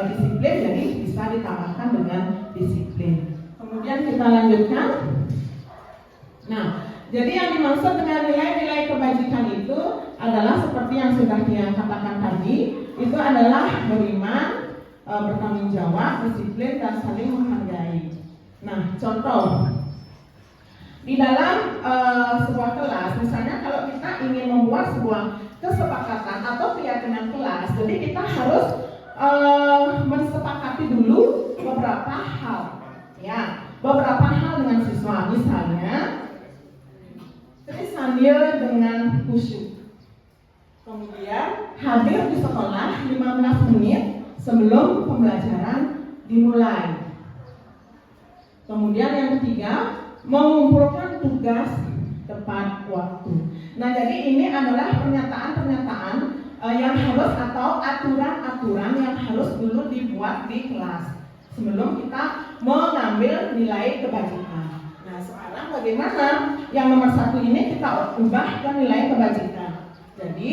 disiplin, jadi bisa ditambahkan dengan disiplin. Kemudian kita lanjutkan. Nah, jadi yang dimaksud dengan nilai-nilai kebajikan itu adalah seperti yang sudah dia katakan tadi, itu adalah beriman, bertanggung jawab, disiplin, dan saling menghargai. Nah, contoh di dalam sebuah kelas, misalnya kalau kita ingin membuat sebuah kesepakatan atau keyakinan kelas, jadi kita harus mensepakati dulu beberapa hal, ya, beberapa hal dengan siswa. Misalnya, sambil dengan khusyuk. Kemudian hadir di sekolah 15 menit sebelum pembelajaran dimulai. Kemudian yang ketiga, mengumpulkan tugas tepat waktu. Nah, jadi ini adalah pernyataan-pernyataan yang harus atau aturan-aturan yang harus dulu dibuat di kelas sebelum kita mengambil nilai kebajikan. Nah, sekarang bagaimana yang nomor 1 ini kita ubah ke nilai kebajikan. Jadi,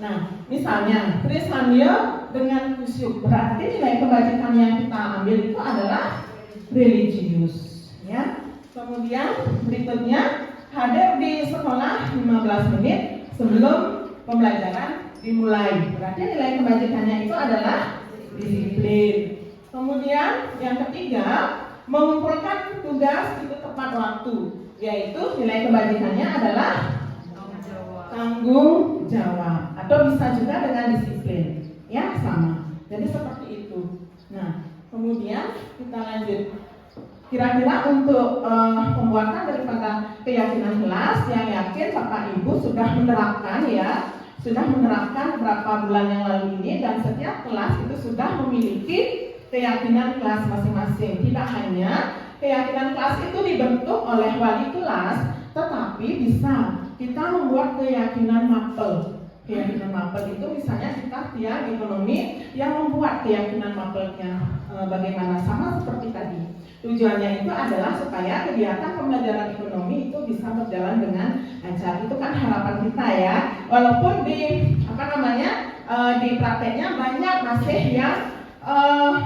nah, misalnya Trisandia dengan khusyuk, berarti nilai kebajikan yang kita ambil itu adalah religius, ya. Kemudian berikutnya hadir di sekolah 15 menit sebelum pembelajaran dimulai. Berarti nilai kebajikannya itu adalah disiplin. Kemudian yang ketiga, mengumpulkan tugas itu tepat waktu, yaitu nilai kebajikannya adalah tanggung jawab atau bisa juga dengan disiplin, ya sama. Jadi seperti itu. Nah, kemudian kita lanjut. Kira-kira untuk pembuatan daripada keyakinan kelas, yang yakin Bapak Ibu sudah menerapkan, ya, sudah menerapkan beberapa bulan yang lalu ini, dan setiap kelas itu sudah memiliki keyakinan kelas masing-masing. Tidak hanya keyakinan kelas itu dibentuk oleh wali kelas, tetapi bisa kita membuat keyakinan mapel. Keyakinan mapel itu misalnya kita tiang ekonomi yang membuat keyakinan mapelnya bagaimana, sama seperti tadi. Tujuannya itu adalah supaya kegiatan pembelajaran ekonomi itu bisa berjalan dengan lancar. Itu kan harapan kita, ya. Walaupun di di prakteknya banyak masih yang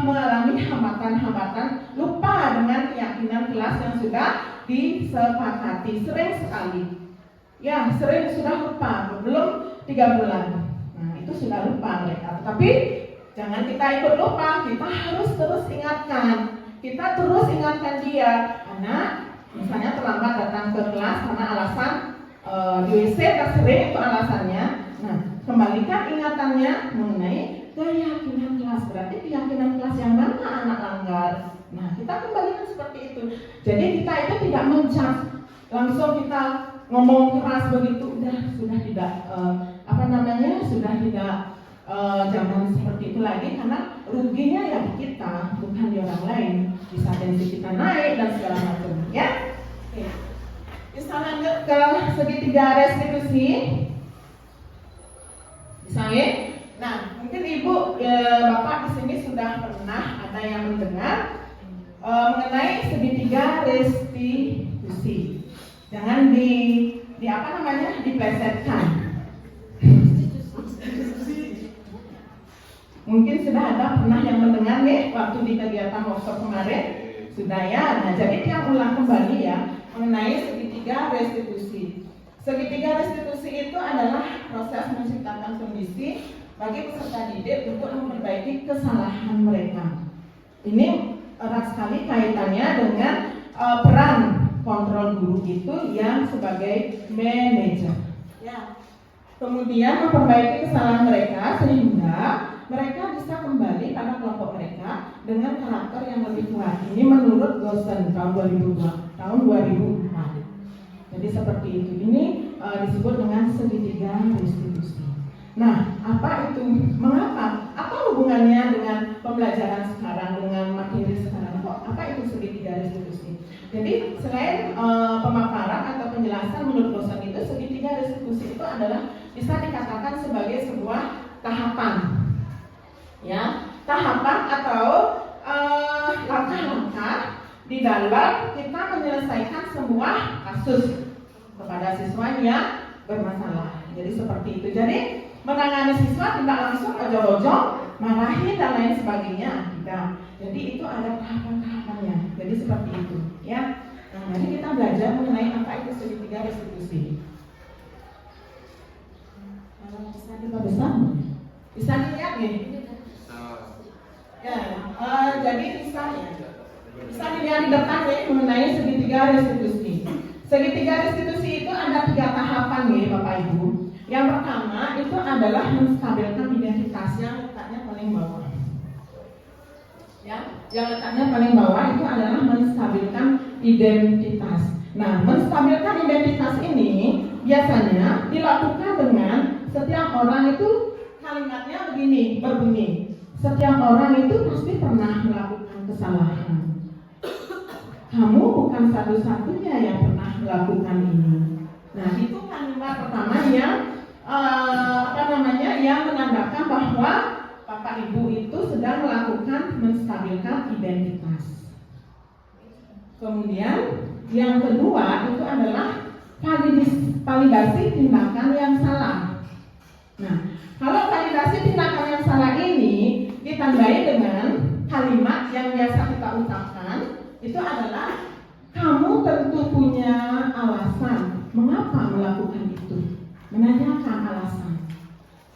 mengalami hambatan-hambatan, lupa dengan keyakinan kelas yang sudah disepakati. Sering sekali, ya, sering sudah lupa, belum 3 bulan. Nah, itu sudah lupa mereka. Tapi jangan kita ikut lupa, kita harus terus ingatkan. Kita terus ingatkan dia. Anak, misalnya terlambat datang ke kelas karena alasan di WC, tersering itu alasannya. Nah, kembalikan ingatannya mengenai keyakinan kelas. Berarti keyakinan kelas yang mana anak langgar? Nah, kita kembalikan seperti itu. Jadi kita itu tidak menjudge, langsung kita ngomong keras begitu, sudah tidak sudah tidak jangan seperti itu lagi, karena ruginya ya di kita, bukan di orang lain. Bisa tensi kita naik dan segala macam, ya. Oke. Bisa lanjut ke segitiga restitusi. Misalnya, nah mungkin ibu, bapak di sini sudah pernah ada yang mendengar mengenai segitiga restitusi. Jangan diplesetkan. Mungkin sudah ada pernah yang mendengar nih waktu di kegiatan workshop kemarin, sudah ya. Nah, jadi yang ulang kembali ya mengenai segitiga restitusi. Segitiga restitusi itu adalah proses menciptakan kondisi bagi peserta didik untuk memperbaiki kesalahan mereka. Ini erat sekali kaitannya dengan peran kontrol guru itu yang sebagai manajer. Ya. Kemudian memperbaiki kesalahan mereka sehingga mereka bisa kembali pada kelompok mereka dengan karakter yang lebih kuat. Ini menurut Gosen tahun 2004. Jadi seperti itu. Ini disebut dengan segitiga restitusi. Nah, apa itu? Mengapa? Apa hubungannya dengan pembelajaran sekarang, dengan materi sekarang? Apa itu segitiga restitusi? Jadi selain pemaparan atau penjelasan menurut dosen itu, segitiga restitusi itu adalah bisa dikatakan sebagai sebuah tahapan, ya, tahapan atau langkah-langkah di dalam kita menyelesaikan sebuah kasus kepada siswa yang bermasalah. Jadi seperti itu. Jadi menangani siswa tidak langsung ojok-ojok, marahin dan lain sebagainya, tidak. Jadi itu ada tahapan-tahapannya. Jadi seperti itu, ya. Nah, jadi kita belajar mengenai apa itu segitiga restitusi. Bisa diperbesar? Bisa dilihat nih? Ya, jadi bisa dilihat di depan nih mengenai segitiga restitusi. Segitiga restitusi itu ada 3 tahapan nih Bapak Ibu. Yang pertama itu adalah menstabilkan identitas yang letaknya paling bawah. Ya, yang letaknya paling bawah itu adalah menstabilkan identitas. Nah, menstabilkan identitas ini biasanya dilakukan dengan setiap orang itu kalimatnya berbunyi. Setiap orang itu pasti pernah melakukan kesalahan. Kamu bukan satu-satunya yang pernah melakukan ini. Nah, itu kalimat pertama yang yang menandakan bahwa Bapak Ibu itu sedang melakukan menstabilkan identitas. Kemudian yang kedua itu adalah validasi tindakan yang salah. Nah, kalau validasi tindakan yang salah ini ditandai dengan kalimat yang biasa kita ucapkan, itu adalah kamu tentu punya alasan mengapa melakukan itu. Menanyakan alasan.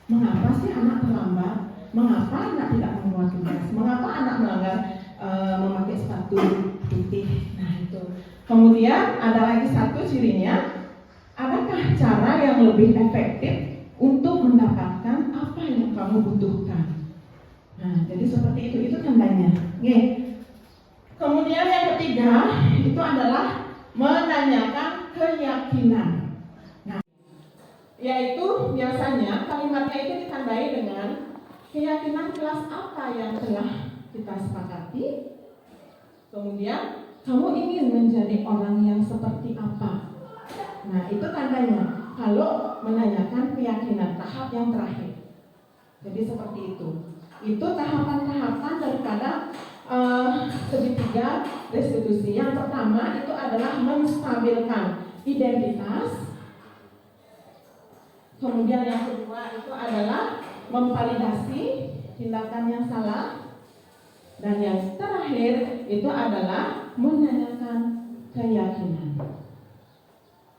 Mengapa sih anak terlambat? Mengapa anak tidak membuat tugas? Mengapa anak melanggar memakai sepatu putih? Nah itu. Kemudian ada lagi satu cirinya. Adakah cara yang lebih efektif untuk mendapatkan apa yang kamu butuhkan? Nah, jadi seperti itu tandanya. Oke. Kemudian yang ketiga itu adalah menanyakan keyakinan. Nah, yaitu biasanya kalimatnya itu ditandai dengan keyakinan kelas apa yang telah kita sepakati. Kemudian kamu ingin menjadi orang yang seperti apa? Nah, itu tandanya kalau menanyakan keyakinan tahap yang terakhir. Jadi seperti itu. Itu tahapan-tahapan daripada segitiga restitusi. Yang pertama itu adalah menstabilkan identitas. Kemudian yang kedua itu adalah memvalidasi tindakan yang salah. Dan yang terakhir itu adalah menanyakan keyakinan.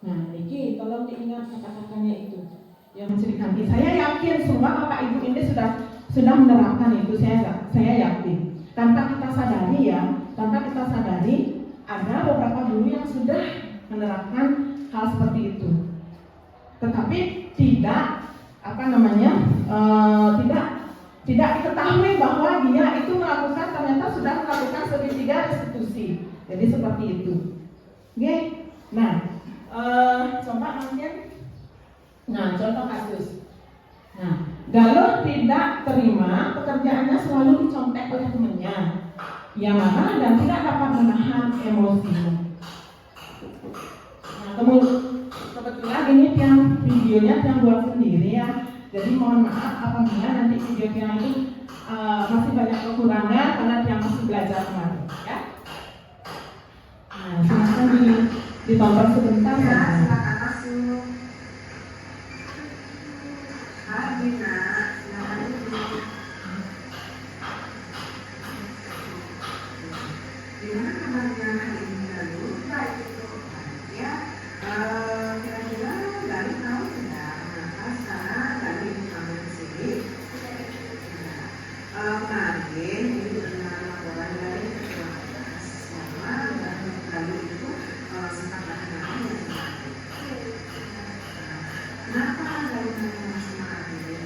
Nah, Niki, tolong diingat kata-katanya itu. Yang menceritakan. Saya yakin semua Bapak Ibu ini sudah menerapkan itu. Saya yakin. Tanpa kita sadari ada beberapa guru yang sudah menerapkan hal seperti itu. Tetapi tidak tidak diketahui bahwa dia itu ternyata sudah melakukan segitiga restitusi. Jadi seperti itu. Oke. Nah, coba mungkin, contoh kasus. Nah, Galuh tidak terima pekerjaannya selalu dicontek oleh temannya. Ia marah dan tidak dapat menahan emosinya. Nah, kebetulan ini videonya yang buat sendiri ya. Jadi mohon maaf apabila nanti videonya itu masih banyak kekurangan karena yang masih belajar kemarin ya. Nah, silakan ditonton sebentar ya. Silakan masuk. Habina, silakan duduk. Gimana kabarnya hari ini lalu? Baik itu. Ya, kira-kira Lalu tahu tidak mengapa sekarang Lalu ibu kamu di sini? Kemarin ibu terima laporan dari ketua bahwa Lalu itu sempat anak-anak yang sakit. Kenapa Lalu sama sama adik?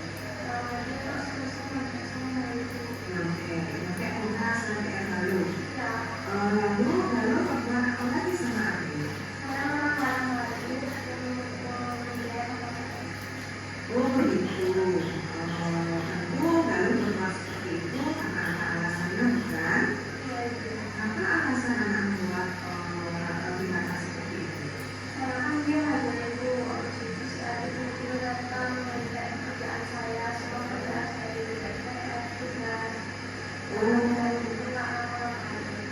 Oke, udah sampai Lalu. Lalu pernah apa lagi sama adik? Oh begitu. Tentu Lalu berbuat seperti itu karena ada alasannya bukan? Apa alasan anak membuat tindakan seperti itu?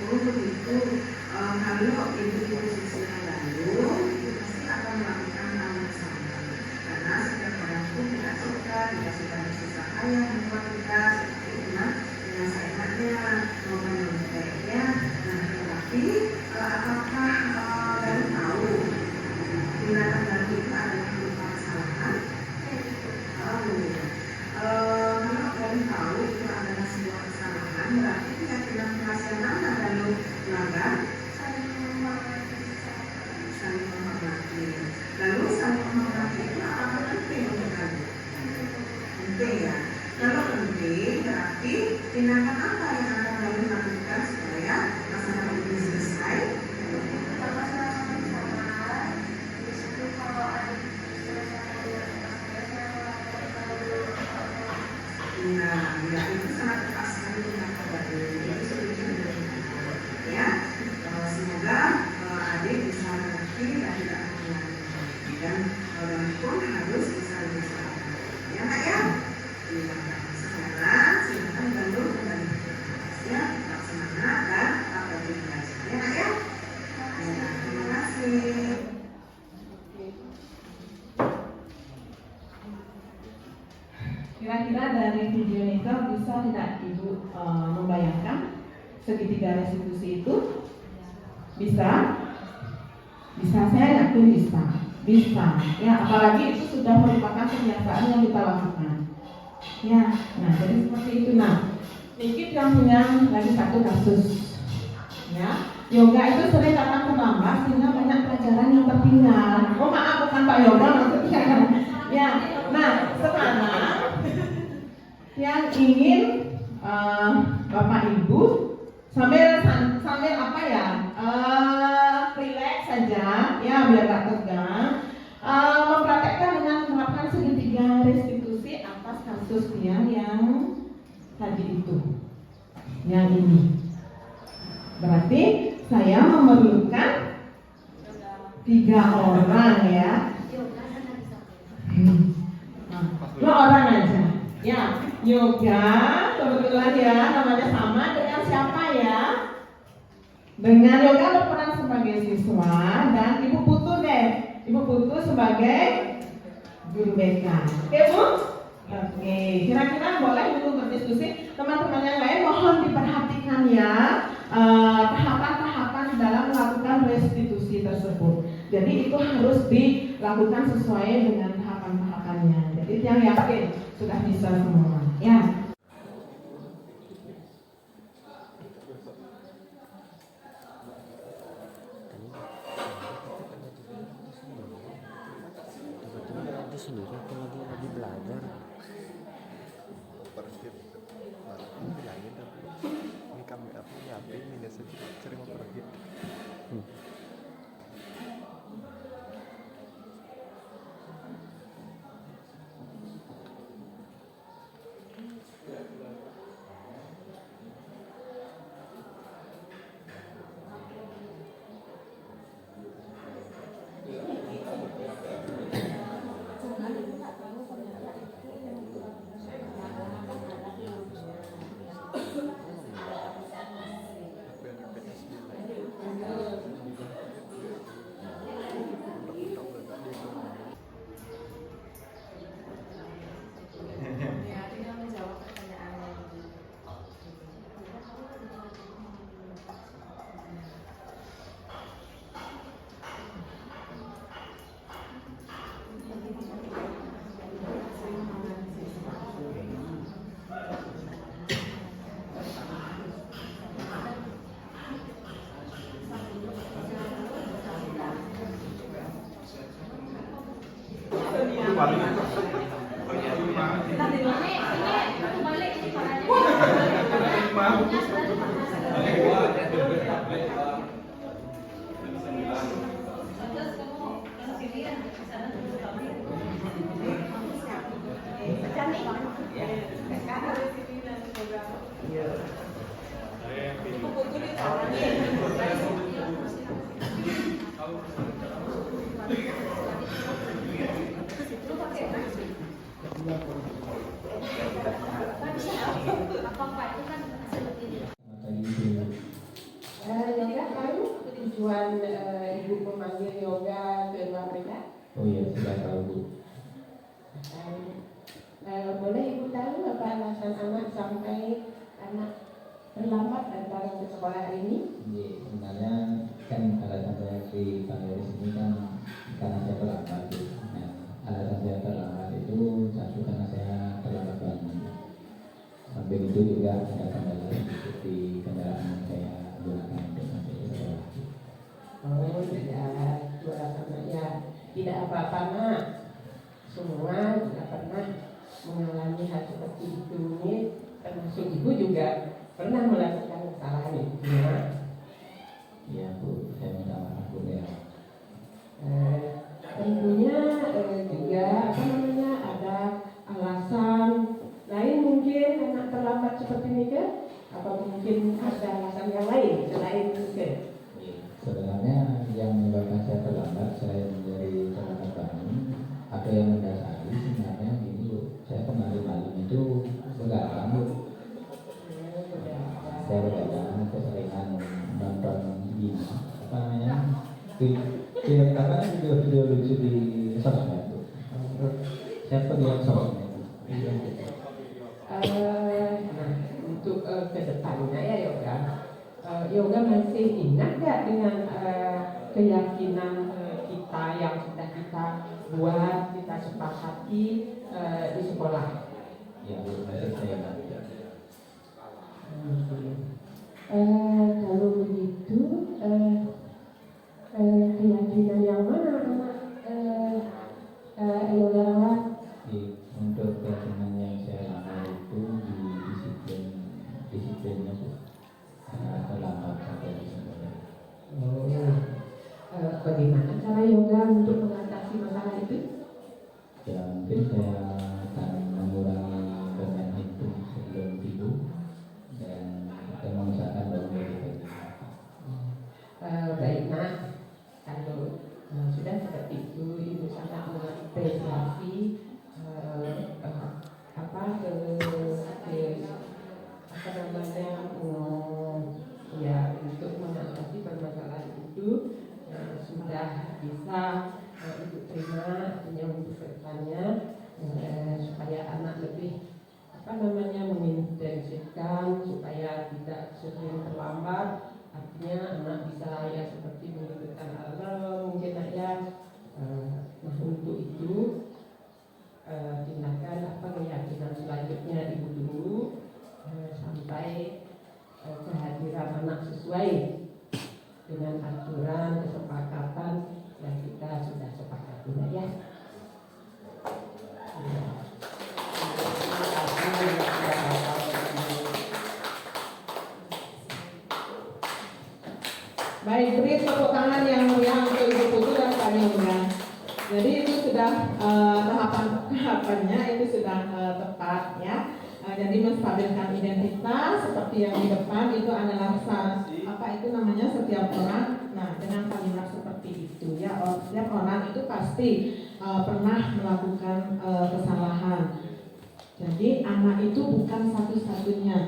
Oh begitu. Kalau ibu di posisinya Lalu, ibu pasti akan melakukan hal yang sama. Karena setiap orang pun tidak suka bersusah payah membuat kita seperti itu dengan seenaknya mau menyonteknya. Nah, tetapi apakah Lalu tahu tindakan Lalu itu adalah berupa kesalahan? Oh, iya. Kalau Lalu tahu itu adalah sebuah kesalahan, berarti keyakinan keras yang mana Lalu melanggar? Saling menghormati. Lalu saling menghormati itu apa penting untuk Lalu? Penting ya. Kalau penting berarti tindakan apa yang akan Lalu lakukan supaya masalah ini selesai? Nah, ya itu sangat tepat sekali tindakan Lalu. Itu setuju dengan itu. Ya, semoga adik bisa mengerti dan tidak mengulangi dan pun harus bisa lebih sabar. Ya, Nak ya. Iya. Sekarang silakan Lalu kembali bertugas ya, tetap semangat dan tetap rajin belajar. Ya, Nak ya. Ya, terima kasih. Kira-kira dari video ini bisa tidak Ibu membayangkan segitiga restitusi itu? Bisa? Bisa, saya yakin bisa. Bisa. Ya, apalagi itu sudah merupakan kebiasaan yang kita lakukan. Ya, nah jadi seperti itu. Nah, Nikit yang punya lagi satu kasus. Ya, yoga itu sering datang terlambat sehingga banyak pelajaran yang tertinggal. Oh maaf, bukan Pak Yoga maksudnya. Ya, nah sekarang yang ingin Bapak Ibu sambil apa ya, relax saja ya biar gak tegang, mempraktekkan dengan menerapkan segitiga restitusi atas kasus yang tadi itu, yang ini. Berarti saya memerlukan 3 orang ya. 2 orang aja. Ya, Yoga kebetulan ya namanya sama dengan siapa ya? Dengan Yoga berperan sebagai siswa dan Ibu Putu deh. Ibu Putu sebagai guru BK. Oke Bu? Oke, kira-kira boleh dulu berdiskusi. Teman-teman yang lain mohon diperhatikan ya tahapan-tahapan dalam melakukan restitusi tersebut. Jadi itu harus dilakukan sesuai dengan tahapan-tahapannya. Jadi yang yakin sudah bisa semua. Ya. sendiri atau lagi belajar? Persib Malang bilangin tapi ini kami apa nyiapin ini sering pergi. Yoga tahu tujuan ibu memanggil yoga ke luar mereka? Oh iya, sudah tahu Bu. Boleh ibu tahu apa alasan anak sampai anak terlambat datang ke sekolah hari ini? Iya, sebenarnya kan alasan saya dipanggil di sini kan karena saya terlambat Bu. Nah, alasan saya terlambat itu satu karena saya terlambat bangun. Sampai itu juga ada kendala seperti kendaraan yang saya gunakan untuk sampai ke sekolah. Oh tidak, itu alasannya ya. Tidak apa-apa nak. Semua tidak pernah mengalami hal seperti itu nih. Termasuk ibu juga pernah melakukan kesalahan itu ya. Iya Bu, saya minta maaf Bu ya. Tentunya juga apa namanya ada alasan lain mungkin anak terlambat seperti ini kan? Atau mungkin ada alasan yang lain selain itu kan? Sebenarnya yang menyebabkan saya terlambat, saya menjadi terlambat bangun. Apa yang mendasari sebenarnya ini Bu, saya kemarin malam itu begadang Bu. Saya begadang, keseringan nonton ini apa namanya? Video lucu di sosmed Bu. Saya pengen sosmed. Nah, untuk kedepannya ya yoga, yoga masih ingat gak dengan keyakinan kita yang sudah kita buat, kita sepakati di sekolah? Ya Bu, masih saya ingat. Kalau begitu, keyakinan yang mana anak yoga rawat? Untuk keyakinan yang saya rawat itu di disiplinnya Bu, terlambat sampai di sekolah. Bagaimana cara yoga untuk mengatasi masalah itu? Ya mungkin saya akan mengurangi bermain handphone sebelum tidur dan mengusahakan bangun dari pagi. Baik nak, kalau sudah seperti itu ibu sangat mengapresiasi ya untuk mengatasi permasalahan itu sudah bisa ibu terima artinya untuk kedepannya supaya anak lebih mengintensifkan supaya tidak sering terlambat, artinya anak bisa ya seperti menghidupkan alarm mungkin ya. Nah untuk itu tindakan keyakinan selanjutnya ibu dulu sampai kehadiran anak sesuai dengan aturan kesepakatan yang kita sudah sepakati ya. tahapannya itu sudah tepat ya. Jadi menstabilkan identitas seperti yang di depan itu adalah setiap orang. Nah, dengan kalimat seperti itu ya, setiap orang itu pasti pernah melakukan kesalahan. Jadi anak itu bukan satu-satunya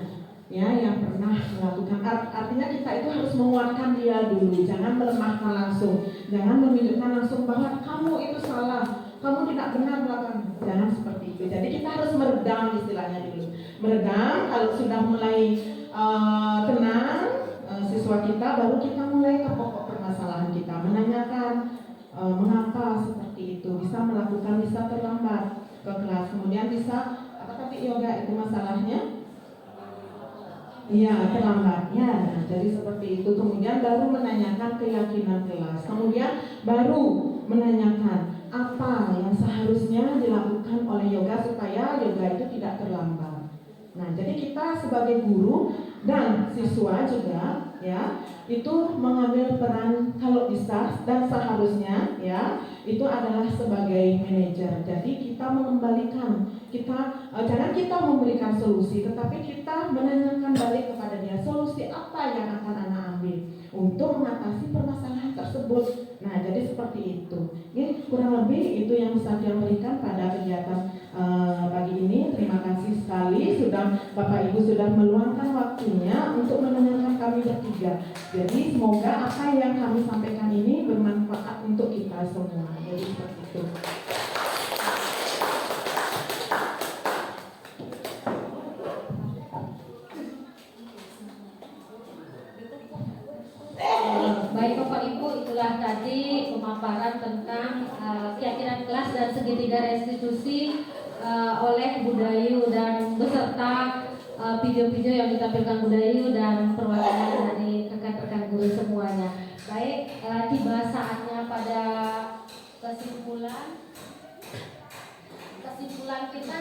ya yang pernah melakukan. Artinya kita itu harus menguatkan dia dulu, jangan melemahkan langsung, jangan menunjukkan langsung bahwa kamu itu salah, kamu tidak benar melakukan. Jangan seperti itu. Jadi kita harus meredam istilahnya dulu. Meredam, kalau sudah mulai tenang siswa kita, baru kita mulai ke pokok permasalahan kita, menanyakan mengapa seperti itu, bisa melakukan, bisa terlambat ke kelas, kemudian bisa apa tadi yoga itu masalahnya? Iya, terlambatnya. Nah, jadi seperti itu. Kemudian baru menanyakan keyakinan kelas. Kemudian baru menanyakan apa yang seharusnya dilakukan oleh yoga supaya yoga itu tidak terlambat. Nah, jadi kita sebagai guru dan siswa juga ya, itu mengambil peran kalau bisa dan seharusnya ya, itu adalah sebagai manajer. Jadi kita mengembalikan, jangan kita memberikan solusi, tetapi kita menanyakan balik kepada dia solusi apa yang akan anak ambil untuk mengatasi permasalahan tersebut. Nah, jadi seperti itu. Ya, kurang lebih itu yang bisa saya berikan pada kegiatan pagi ini. Terima kasih sekali sudah Bapak Ibu sudah meluangkan waktunya untuk mendengarkan kami bertiga. Jadi semoga apa yang kami sampaikan ini bermanfaat untuk kita semua. Jadi seperti itu. Baik Bapak Ibu, itulah tadi pemaparan tentang keyakinan kelas dan segitiga restitusi oleh Budayu dan beserta video-video yang ditampilkan Budayu dan perwakilan dari rekan-rekan guru semuanya. Baik, tiba saatnya pada kesimpulan kita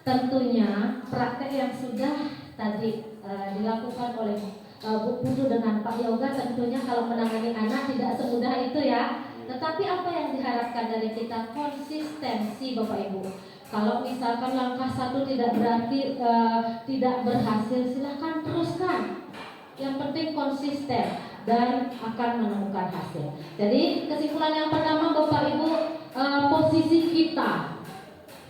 tentunya praktek yang sudah tadi dilakukan oleh Bu Putu dengan Pak Yoga, tentunya kalau menangani anak tidak semudah itu ya. Tetapi apa yang diharapkan dari kita? Konsistensi Bapak Ibu. Kalau misalkan langkah satu tidak berarti tidak berhasil, silahkan teruskan. Yang penting konsisten dan akan menemukan hasil. Jadi kesimpulan yang pertama Bapak Ibu, posisi kita.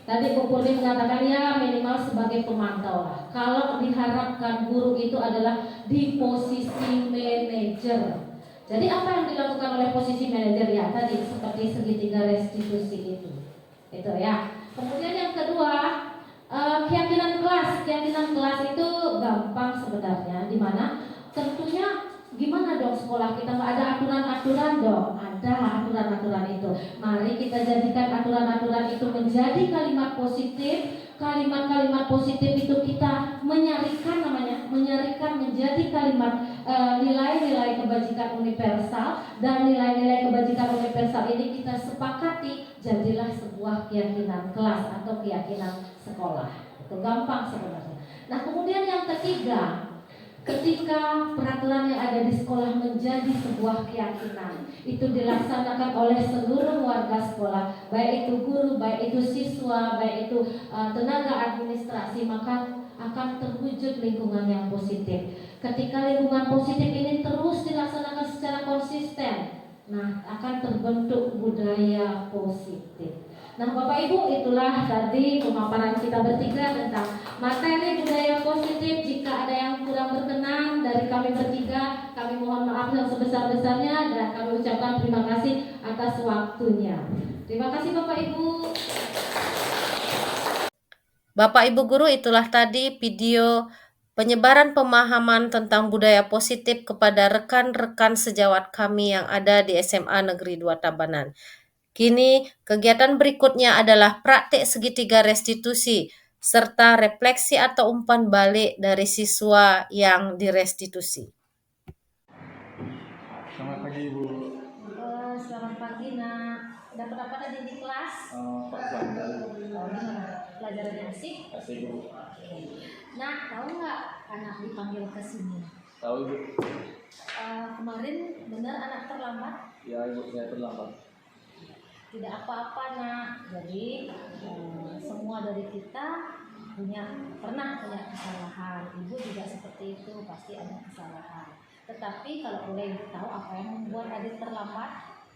Tadi Bu Purni mengatakan ya minimal sebagai pemantau lah. Kalau diharapkan guru itu adalah di posisi manajer. Jadi apa yang dilakukan oleh posisi manajer ya tadi seperti segitiga restitusi itu ya. Kemudian yang kedua keyakinan kelas. Keyakinan kelas itu gampang sebenarnya, dimana tentunya gimana dong sekolah kita nggak ada aturan-aturan dong? Ada aturan-aturan itu. Mari kita jadikan aturan-aturan itu menjadi kalimat positif. Kalimat-kalimat positif itu kita menyarikan namanya, menyarikan menjadi kalimat nilai-nilai kebajikan universal, dan nilai-nilai kebajikan universal ini kita sepakati jadilah sebuah keyakinan kelas atau keyakinan sekolah. Itu gampang sebenarnya. Nah, kemudian yang ketiga, ketika peraturan yang ada di sekolah menjadi sebuah keyakinan, itu dilaksanakan oleh seluruh warga sekolah, baik itu guru, baik itu siswa, baik itu tenaga administrasi, maka akan terwujud lingkungan yang positif. Ketika lingkungan positif ini terus dilaksanakan secara konsisten, nah akan terbentuk budaya positif. Nah Bapak Ibu, itulah tadi pemaparan kita bertiga tentang materi budaya positif. Jika ada yang kurang berkenan dari kami bertiga, kami mohon maaf yang sebesar-besarnya dan kami ucapkan terima kasih atas waktunya. Terima kasih Bapak Ibu. Bapak Ibu Guru, itulah tadi video penyebaran pemahaman tentang budaya positif kepada rekan-rekan sejawat kami yang ada di SMA Negeri 2 Tabanan. Kini kegiatan berikutnya adalah praktik segitiga restitusi serta refleksi atau umpan balik dari siswa yang direstitusi. Selamat pagi Ibu. Selamat pagi Nak. Dapat apa tadi di kelas? Gimana? Pelajarannya asik? Asik Bu. Nah, tahu nggak anak dipanggil ke sini? Tahu Ibu. Kemarin benar anak terlambat? Ya ibu, saya terlambat. Tidak apa-apa nak. Jadi semua dari kita pernah punya kesalahan. Ibu juga seperti itu, pasti ada kesalahan. Tetapi kalau boleh ibu tahu apa yang membuat adik terlambat?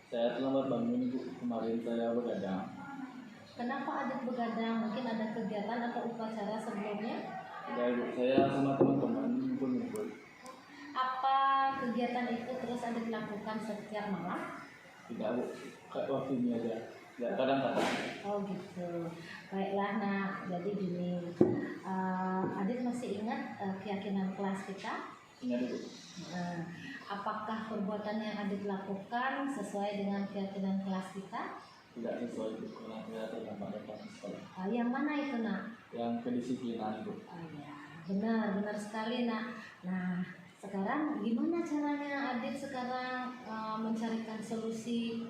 Saya terlambat bangun ibu, kemarin saya begadang. Kenapa adik begadang? Mungkin ada kegiatan atau upacara sebelumnya? Ya ibu, saya sama teman-teman ngumpul-ngumpul. Apa kegiatan itu terus adik lakukan setiap malam? Tidak bu, kayak waktu ini aja. Ya kadang-kadang. Oh gitu. Baiklah nak. Jadi gini, adik masih ingat keyakinan kelas kita? Ingat ibu. Apakah perbuatan yang adik lakukan sesuai dengan keyakinan kelas kita? Tidak sesuai ibu, karena saya terlambat datang ke sekolah. Yang mana itu nak? Yang kedisiplinan ibu. Benar sekali nak. Nah, sekarang gimana caranya adik sekarang mencarikan solusi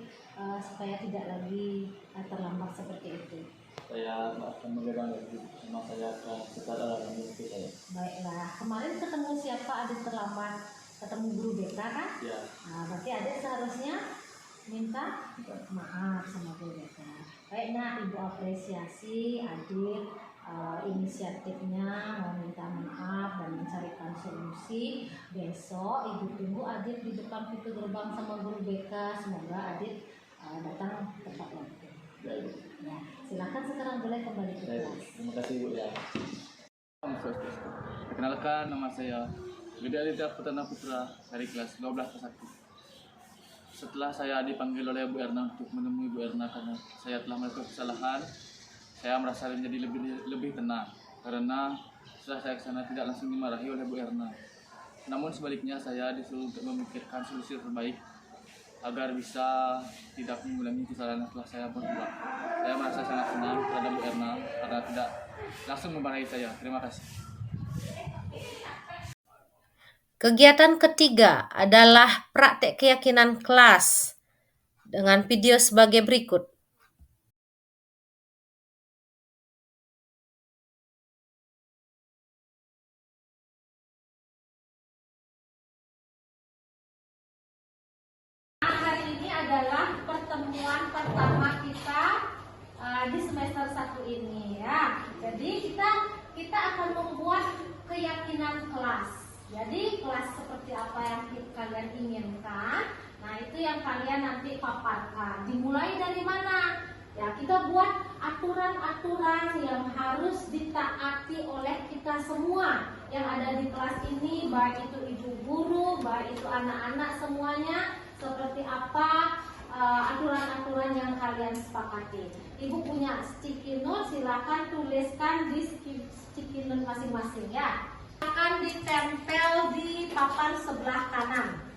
supaya tidak lagi terlambat seperti itu? Saya akan menggadang lagi, sama saya akan secara alami itu saya. Baiklah, kemarin ketemu siapa adik terlambat? Ketemu guru BK kan? Ya. Nah, berarti adik seharusnya minta maaf sama guru BK. Baik nak, ibu apresiasi adik inisiatifnya mau minta maaf dan mencarikan solusi. Besok ibu tunggu adik di depan pintu gerbang sama guru BK. Semoga adik datang tepat waktu. Ya, silakan sekarang boleh kembali ke kelas. Terima kasih ibu ya. Perkenalkan, nama saya Gede Aditya Putana Putra dari kelas 12 ke 1. Setelah saya dipanggil oleh Bu Erna untuk menemui Bu Erna karena saya telah melakukan kesalahan, saya merasa menjadi lebih tenang karena setelah saya kesana tidak langsung dimarahi oleh Bu Erna. Namun sebaliknya saya disuruh untuk memikirkan solusi terbaik agar bisa tidak mengulangi kesalahan yang telah saya perbuat. Saya merasa sangat senang terhadap Bu Erna karena tidak langsung memarahi saya. Terima kasih. Kegiatan ketiga adalah praktek keyakinan kelas dengan video sebagai berikut. Hari ini adalah pertemuan pertama kita di semester 1 ini ya. Jadi kita akan membuat keyakinan kelas. Jadi kelas seperti apa yang kalian inginkan, nah itu yang kalian nanti paparkan. Dimulai dari mana? Ya, kita buat aturan-aturan yang harus ditaati oleh kita semua yang ada di kelas ini, baik itu ibu guru, baik itu anak-anak semuanya. Seperti apa aturan-aturan yang kalian sepakati. Ibu punya sticky note, silakan tuliskan di sticky note masing-masing ya. Akan ditempel di papan sebelah kanan.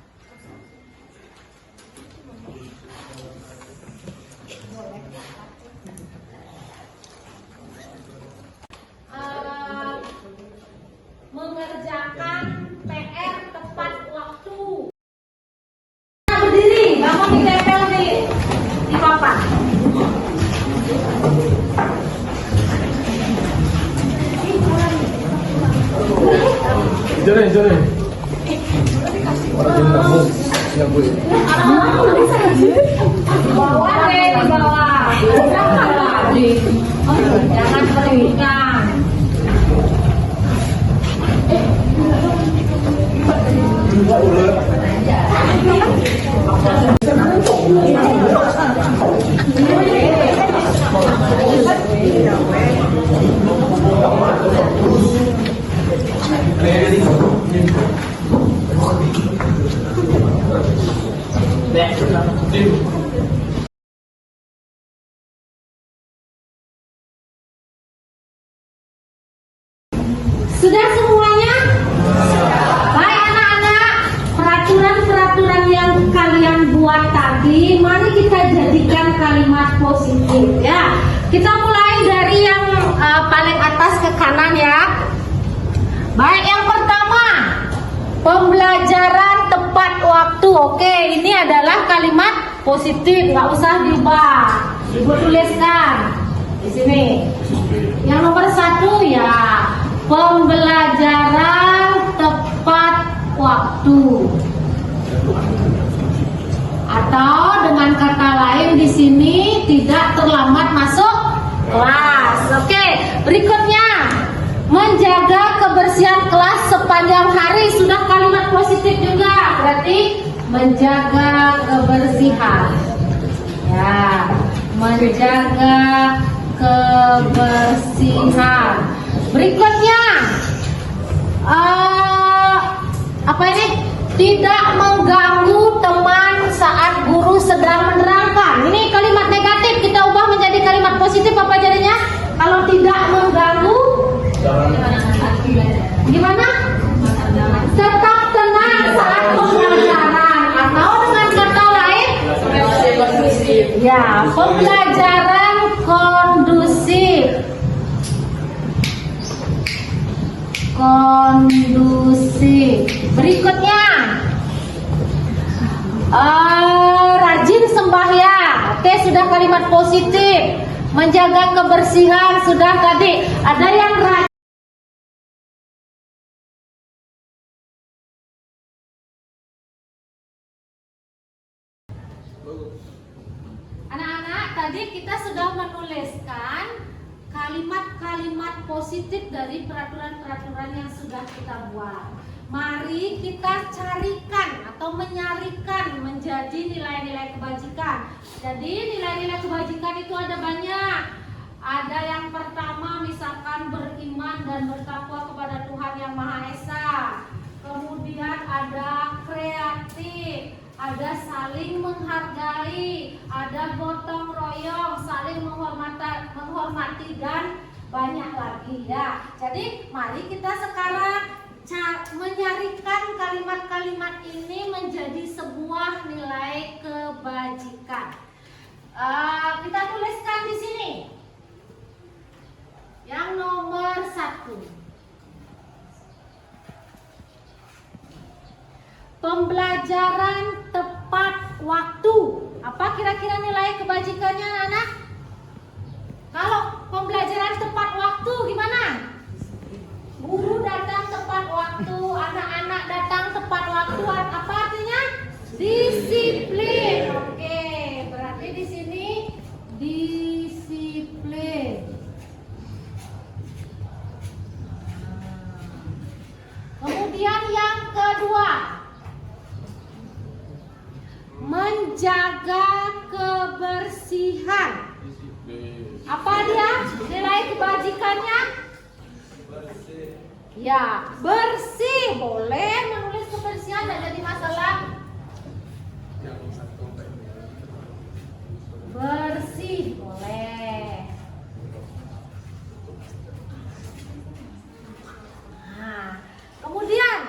Mengerjakan PR tepat waktu. Berdiri, bangun ditempel di papan. Jore. Orang kamu siap bu. Bawa deh di bawah. Jangan berhutang. Sudah semuanya? Baik anak-anak, peraturan-peraturan yang kalian buat tadi, mari kita jadikan kalimat positif ya. Kita mulai dari yang paling atas ke kanan ya. Baik, yang pertama, pembelajaran tepat waktu. Oke, ini adalah kalimat positif, nggak usah diubah. Ibu tuliskan di sini. Yang nomor 1 ya, pembelajaran tepat waktu. sini tidak terlambat masuk kelas. Oke, berikutnya menjaga kebersihan kelas sepanjang hari, sudah kalimat positif juga, berarti menjaga kebersihan. Ya, menjaga kebersihan. Berikutnya apa ini? Tidak mengganggu teman saat guru sedang menerangkan. Ini kalimat negatif, kita ubah menjadi kalimat positif. Apa jadinya? Kalau tidak mengganggu, gimana? Tetap tenang saat pembelajaran, atau dengan kata lain, ya, pembelajaran kondusif. Berikutnya rajin sembahyang. Oke, sudah kalimat positif. Menjaga kebersihan sudah tadi. Ada yang rajin. Anak-anak, tadi kita sudah menuliskan kalimat-kalimat positif dari peraturan-peraturan yang sudah kita buat. Mari kita carikan atau menyarikan menjadi nilai-nilai kebajikan. Jadi nilai-nilai kebajikan itu ada banyak. Ada yang pertama misalkan beriman dan bertakwa kepada Tuhan Yang Maha Esa. Kemudian ada kreatif, ada saling menghargai, ada gotong royong, saling menghormati dan banyak lagi ya. Jadi mari kita sekarang menyarikan kalimat-kalimat ini menjadi sebuah nilai kebajikan. Kita tuliskan di sini. Yang nomor 1. Pembelajaran tepat waktu. Apa kira-kira nilai kebajikannya, anak? Kalau pembelajaran tepat waktu gimana? Guru datang tepat waktu, anak-anak datang tepat waktu. Apa artinya? Disiplin. Oke, berarti di sini disiplin. Kemudian yang kedua, menjaga kebersihan. Apa dia nilai kebajikannya? Ya, bersih. Boleh menulis kebersihan, tidak jadi masalah. Bersih boleh. Nah, kemudian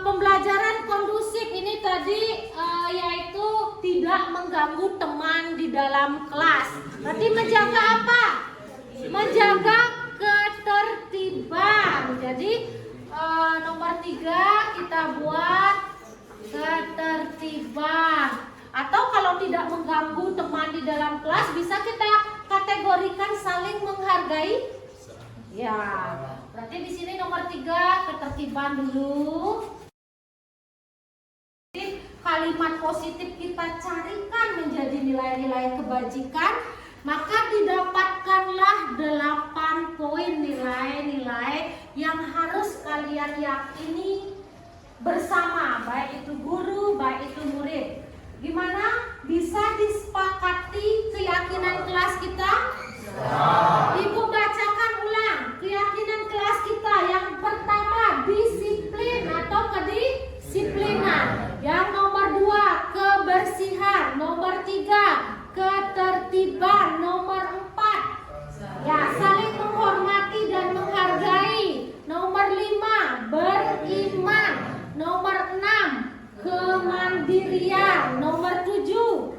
pembelajaran kondusif ini tadi yaitu tidak mengganggu teman di dalam kelas. Berarti menjaga apa? Menjaga ketertiban. Jadi nomor 3 kita buat ketertiban. Atau kalau tidak mengganggu teman di dalam kelas, bisa kita kategorikan saling menghargai. Ya, berarti di sini nomor 3 ketertiban dulu. Kalimat positif kita carikan menjadi nilai-nilai kebajikan, maka didapatkanlah 8 poin nilai-nilai yang harus kalian yakini bersama, baik itu guru, baik itu murid. Gimana? Bisa disepakati keyakinan kelas kita? Ibu bacakan ulang keyakinan kelas kita. Yang pertama, disiplin atau kedisiplinan. Yang nomor 2, kebersihan. Nomor 3, ketertiban. Nomor 4, ya, saling menghormati dan menghargai. Nomor 5, beriman. Nomor 6, kemandirian. Nomor 7,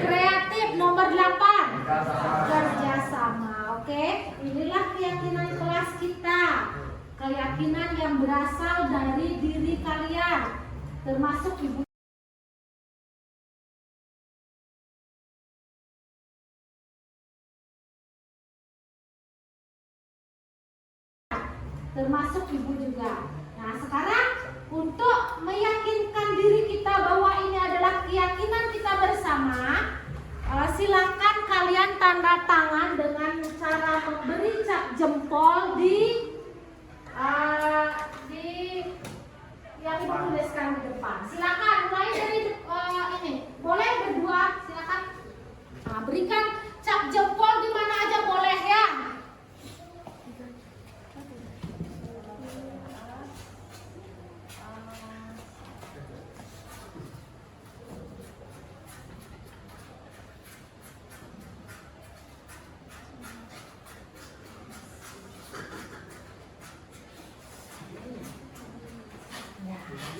kreatif. Nomor 8, kerjasama. Oke, inilah keyakinan kelas kita. Keyakinan yang berasal dari diri kalian, termasuk ibu. Termasuk ibu juga. Nah, sekarang untuk meyakinkan diri kita bahwa ini adalah keyakinan kita bersama, silakan kalian tanda tangan dengan cara memberi cap jempol di yang ibu tuliskan di depan. Silakan mulai dari ini. Boleh berdua, silakan. Nah, berikan cap jempol di mana aja boleh ya.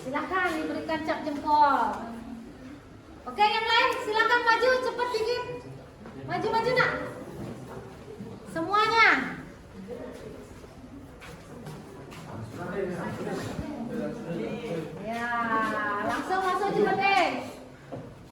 Silakan diberikan cap jempol. Oke, yang lain silakan maju cepat dikit. Maju nak. Semuanya. Ya, langsung cepet